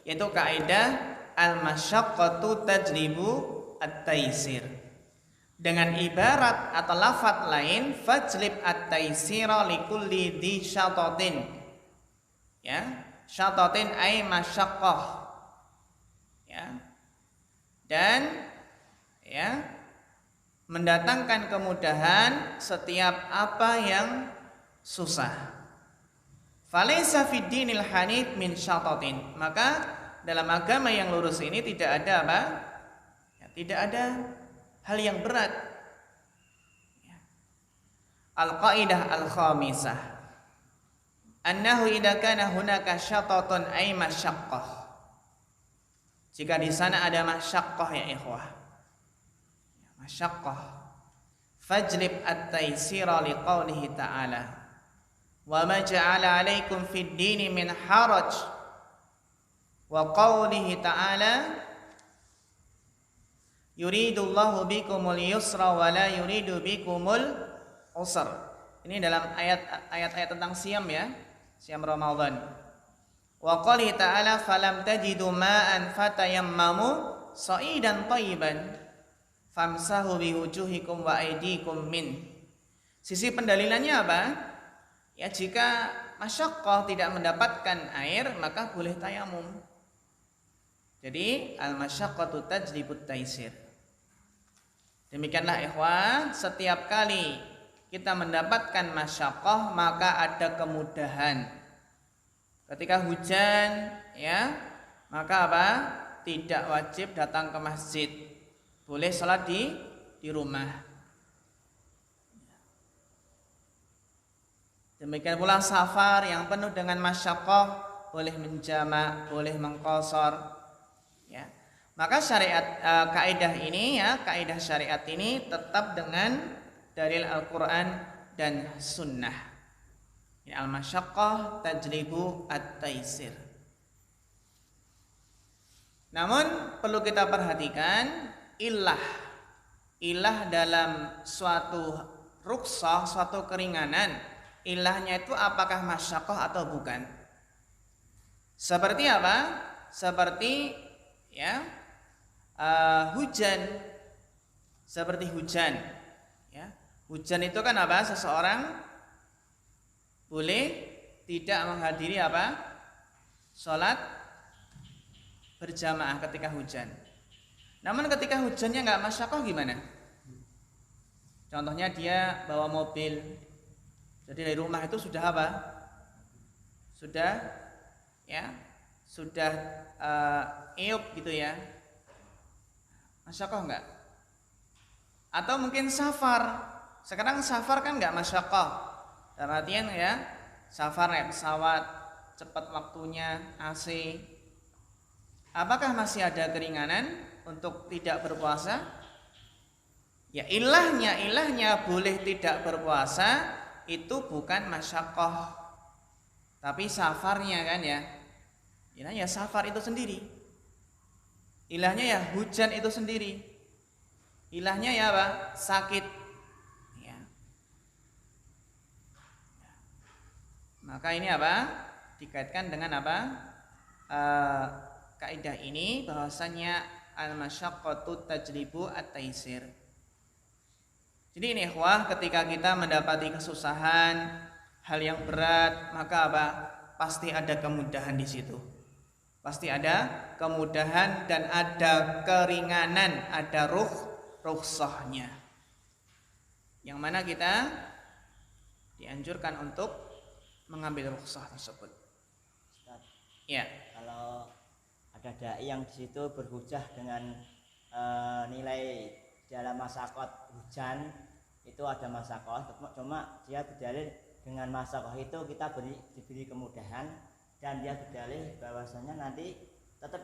Speaker 1: yaitu kaidah al-masyaqqatu tajlibu at-taisir. Dengan ibarat atau lafadz lain, fajlib at-taisira likulli dhi syatatin. Ya, syatatin ay masyaqqah. Ya. Dan ya, mendatangkan kemudahan setiap apa yang susah. Falaysa fid dinil hanif min syatatin. Maka dalam agama yang lurus ini tidak ada apa? Ya, tidak ada hal yang berat. Ya. Al-qaidah al-khamisah annahu idza kana hunaka syatatun ay masyaqqah. Jika di sana ada masyaqqah ya ikhwah. Ya, masyaqqah. Fajlib at-taysira liqaulihi ta'ala. Wa ma ja'ala 'alaikum fid dini min haraj. Wa qaulihi ta'ala yuridullahu bikumul yusra wa la yuridu bikumul usra. Ini dalam ayat-ayat tentang siam ya, siam Ramadan. Wa qalihi ta'ala falam tajidu ma'an fatayammamu sa'idan thayyiban famsahu biwujuhikum wa aydikum min. Sisi pendalilannya apa? Ya, jika masyaqqah tidak mendapatkan air maka boleh tayamum. Jadi al-masyaqqatu tajlibut taisir. Demikianlah ikhwah, setiap kali kita mendapatkan masyaqqah maka ada kemudahan. Ketika hujan ya, maka apa? Tidak wajib datang ke masjid. Boleh sholat di rumah. Demikian pula safar yang penuh dengan masyaqqah, boleh menjamak, boleh mengqashar. Ya. Maka syariat kaidah ini ya, kaidah syariat ini tetap dengan dalil Al-Qur'an dan sunnah. Al-masyaqqah tajlibu at-taisir. Namun perlu kita perhatikan ilah dalam suatu rukhsah, suatu keringanan, ilahnya itu apakah masyaqqah atau bukan? Seperti apa? Seperti ya hujan. Seperti hujan. Ya. Hujan itu kan apa? Seseorang boleh tidak menghadiri apa? Sholat berjamaah ketika hujan. Namun ketika hujannya nggak masyaqqah gimana? Contohnya dia bawa mobil, jadi dari rumah itu sudah apa? Sudah iup gitu ya. Masyaqqah nggak? Atau mungkin safar. Sekarang safar kan nggak masyaqqah. Dalam artian ya, safar naik pesawat, cepat waktunya, AC. Apakah masih ada keringanan untuk tidak berpuasa? Ya ilahnya boleh tidak berpuasa itu bukan masyaqqah. Tapi safarnya kan ya. Ilahnya safar itu sendiri. Ilahnya ya hujan itu sendiri. Ilahnya ya apa? Sakit. Maka ini apa? Dikaitkan dengan apa? Kaidah ini bahwasanya al-masyaqqatu tajlibu at-taisir. Jadi ini ikhwah, ketika kita mendapati kesusahan, hal yang berat, maka apa? Pasti ada kemudahan di situ. Pasti ada kemudahan dan ada keringanan, ada rukhsahnya. Yang mana kita dianjurkan untuk mengambil rukhsah tersebut.
Speaker 4: Ustaz,
Speaker 1: ya.
Speaker 4: Kalau ada dai yang di situ berhujah dengan nilai dalam masyaqqah hujan itu ada masyaqqah, cuma dia berdalil dengan masyaqqah itu kita diberi kemudahan dan dia berdalil bahwasanya nanti tetap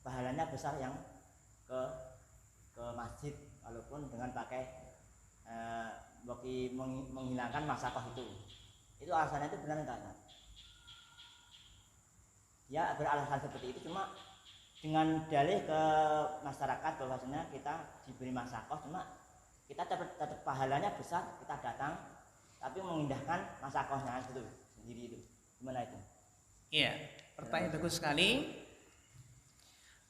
Speaker 4: pahalanya besar yang ke masjid walaupun dengan pakai menghilangkan masyaqqah itu alasannya itu benar enggak? Ya beralasan seperti itu, cuma dengan dalih ke masyarakat bahwasanya kita diberi masyaqqah, cuma kita tetap pahalanya besar, kita datang tapi mengindahkan masyaqqahnya itu sendiri itu. Gimana itu?
Speaker 1: Iya, pertanyaan bagus sekali.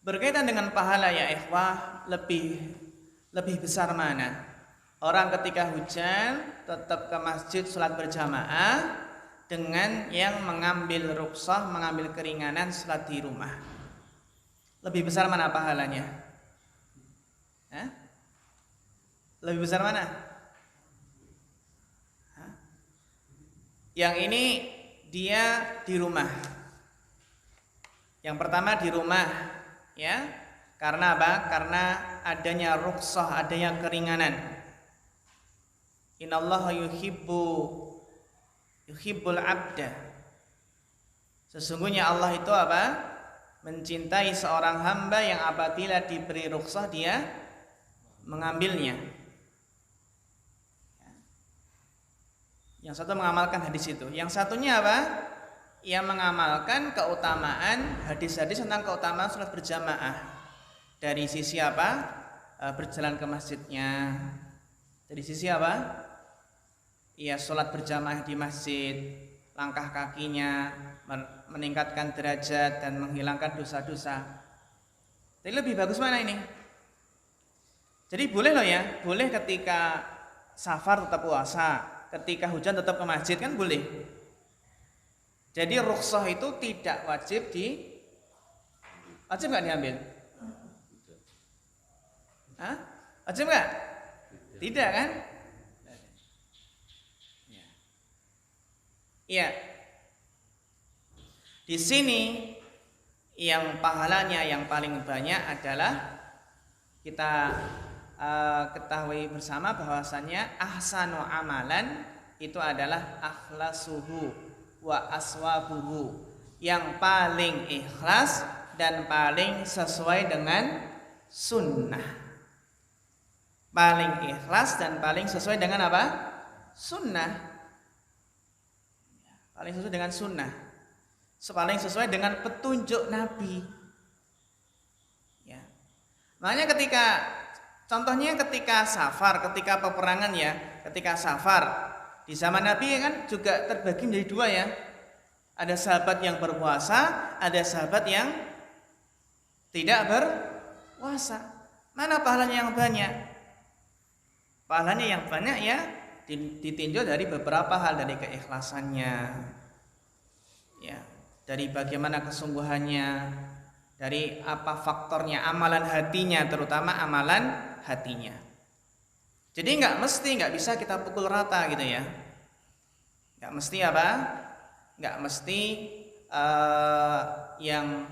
Speaker 1: Berkaitan dengan pahala ya ikhwah, lebih besar mana? Orang ketika hujan tetap ke masjid sholat berjamaah dengan yang mengambil rukhsah, mengambil keringanan sholat di rumah. Lebih besar mana pahalanya? Lebih besar mana? Yang ini dia di rumah. Yang pertama di rumah, ya. Karena apa? Karena adanya rukhsah, adanya keringanan. Innallaha yuhibbul abda. Sesungguhnya Allah itu apa? Mencintai seorang hamba yang apabila diberi rukhsah dia mengambilnya. Yang satu mengamalkan hadis itu. Yang satunya apa? Ia mengamalkan keutamaan hadis-hadis tentang keutamaan sholat berjamaah. Dari sisi apa? Berjalan ke masjidnya. Dari sisi apa? Ia sholat berjamaah di masjid, langkah kakinya meningkatkan derajat dan menghilangkan dosa-dosa. Jadi lebih bagus mana ini? Jadi boleh loh ya, boleh ketika safar tetap puasa, ketika hujan tetap ke masjid kan boleh. Jadi rukhsah itu tidak wajib wajib nggak diambil? Wajib nggak? Tidak kan? Ya. Di sini yang pahalanya yang paling banyak adalah kita ketahui bersama bahwasannya ahsanu amalan itu adalah akhlasuhu wa aswabuhu, yang paling ikhlas dan paling sesuai dengan sunnah. Paling ikhlas dan paling sesuai dengan apa? Sunnah. Paling sesuai dengan sunnah. Paling sesuai dengan petunjuk Nabi. Ya. Makanya contohnya ketika safar, ketika peperangan ya, ketika safar di zaman Nabi kan juga terbagi menjadi dua ya. Ada sahabat yang berpuasa, ada sahabat yang tidak berpuasa. Mana pahalanya yang banyak? Pahalanya yang banyak ya ditinjau dari beberapa hal, dari keikhlasannya. Ya. Dari bagaimana kesungguhannya, dari apa faktornya, amalan hatinya, terutama amalan hatinya. Jadi nggak bisa kita pukul rata gitu ya. Nggak mesti apa? Nggak mesti yang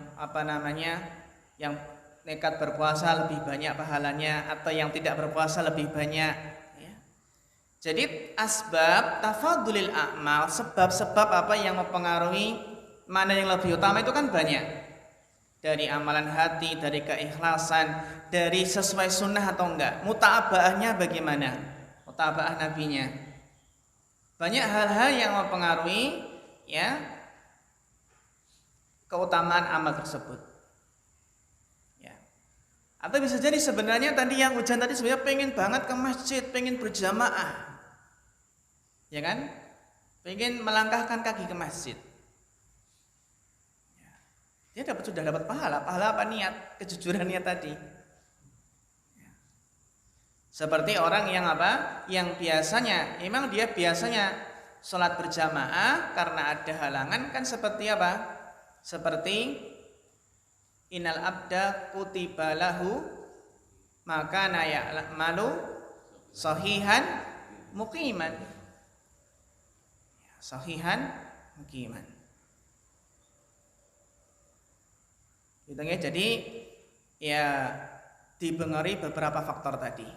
Speaker 1: nekat berpuasa lebih banyak pahalanya, atau yang tidak berpuasa lebih banyak. Ya. Jadi asbab tafadulil a'mal, sebab-sebab apa yang mempengaruhi mana yang lebih utama itu kan banyak. Dari amalan hati, dari keikhlasan, dari sesuai sunnah atau enggak, muta'abaahnya bagaimana, muta'abaah nabinya. Banyak hal-hal yang mempengaruhi ya keutamaan amal tersebut. Ya. Atau bisa jadi sebenarnya tadi yang hujan tadi sebenarnya pengen banget ke masjid, pengen berjamaah, ya kan, pengen melangkahkan kaki ke masjid. Dia sudah dapat pahala apa? Niat, kejujuran niat tadi. Seperti orang yang apa? Yang biasanya, memang dia biasanya sholat berjamaah karena ada halangan, kan seperti apa? Seperti innal abda kutiba lahu maka ya'malu sahihan muqiman. Sahihan muqiman. Gitu ya. Jadi ya dipengaruhi beberapa faktor tadi.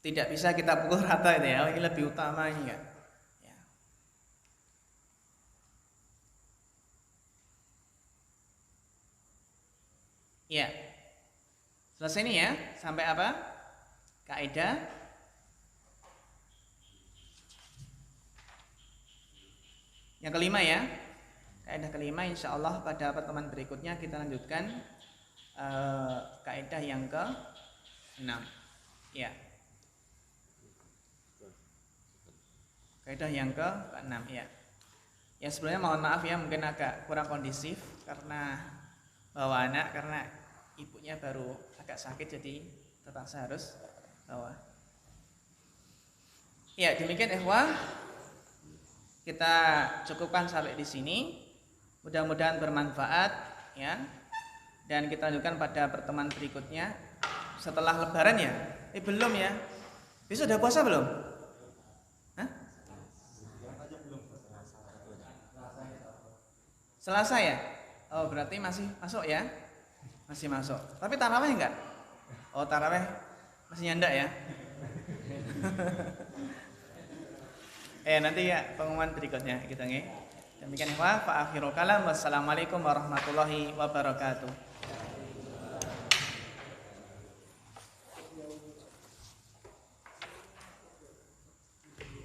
Speaker 1: Tidak bisa kita pukul rata itu ya. Ini lebih utama ini ya. Ya. Selesai ini ya. Sampai apa? Kaidah. Yang kelima ya. Kaidah kelima, insya Allah pada pertemuan berikutnya kita lanjutkan kaidah yang ke-6. Ya. Kaidah yang ke-6 ya. Ya sebelumnya mohon maaf ya, mungkin agak kurang kondisif karena bawa anak, karena ibunya baru agak sakit, jadi terpaksa harus bawa. Ya demikian ikhwah, kita cukupkan sampai di sini. Mudah-mudahan bermanfaat ya. Dan kita lanjutkan pada pertemuan berikutnya setelah lebaran ya. Belum ya. Besok udah puasa belum? Hah? Selasa ya? Oh, berarti masih masuk ya? Masih masuk. Tapi tarawih enggak? Oh, tarawih masih nyandak ya? Nanti ya pengumuman berikutnya kita nggih. Demikian wa fa akhirul kalam, wassalamualaikum warahmatullahi wabarakatuh.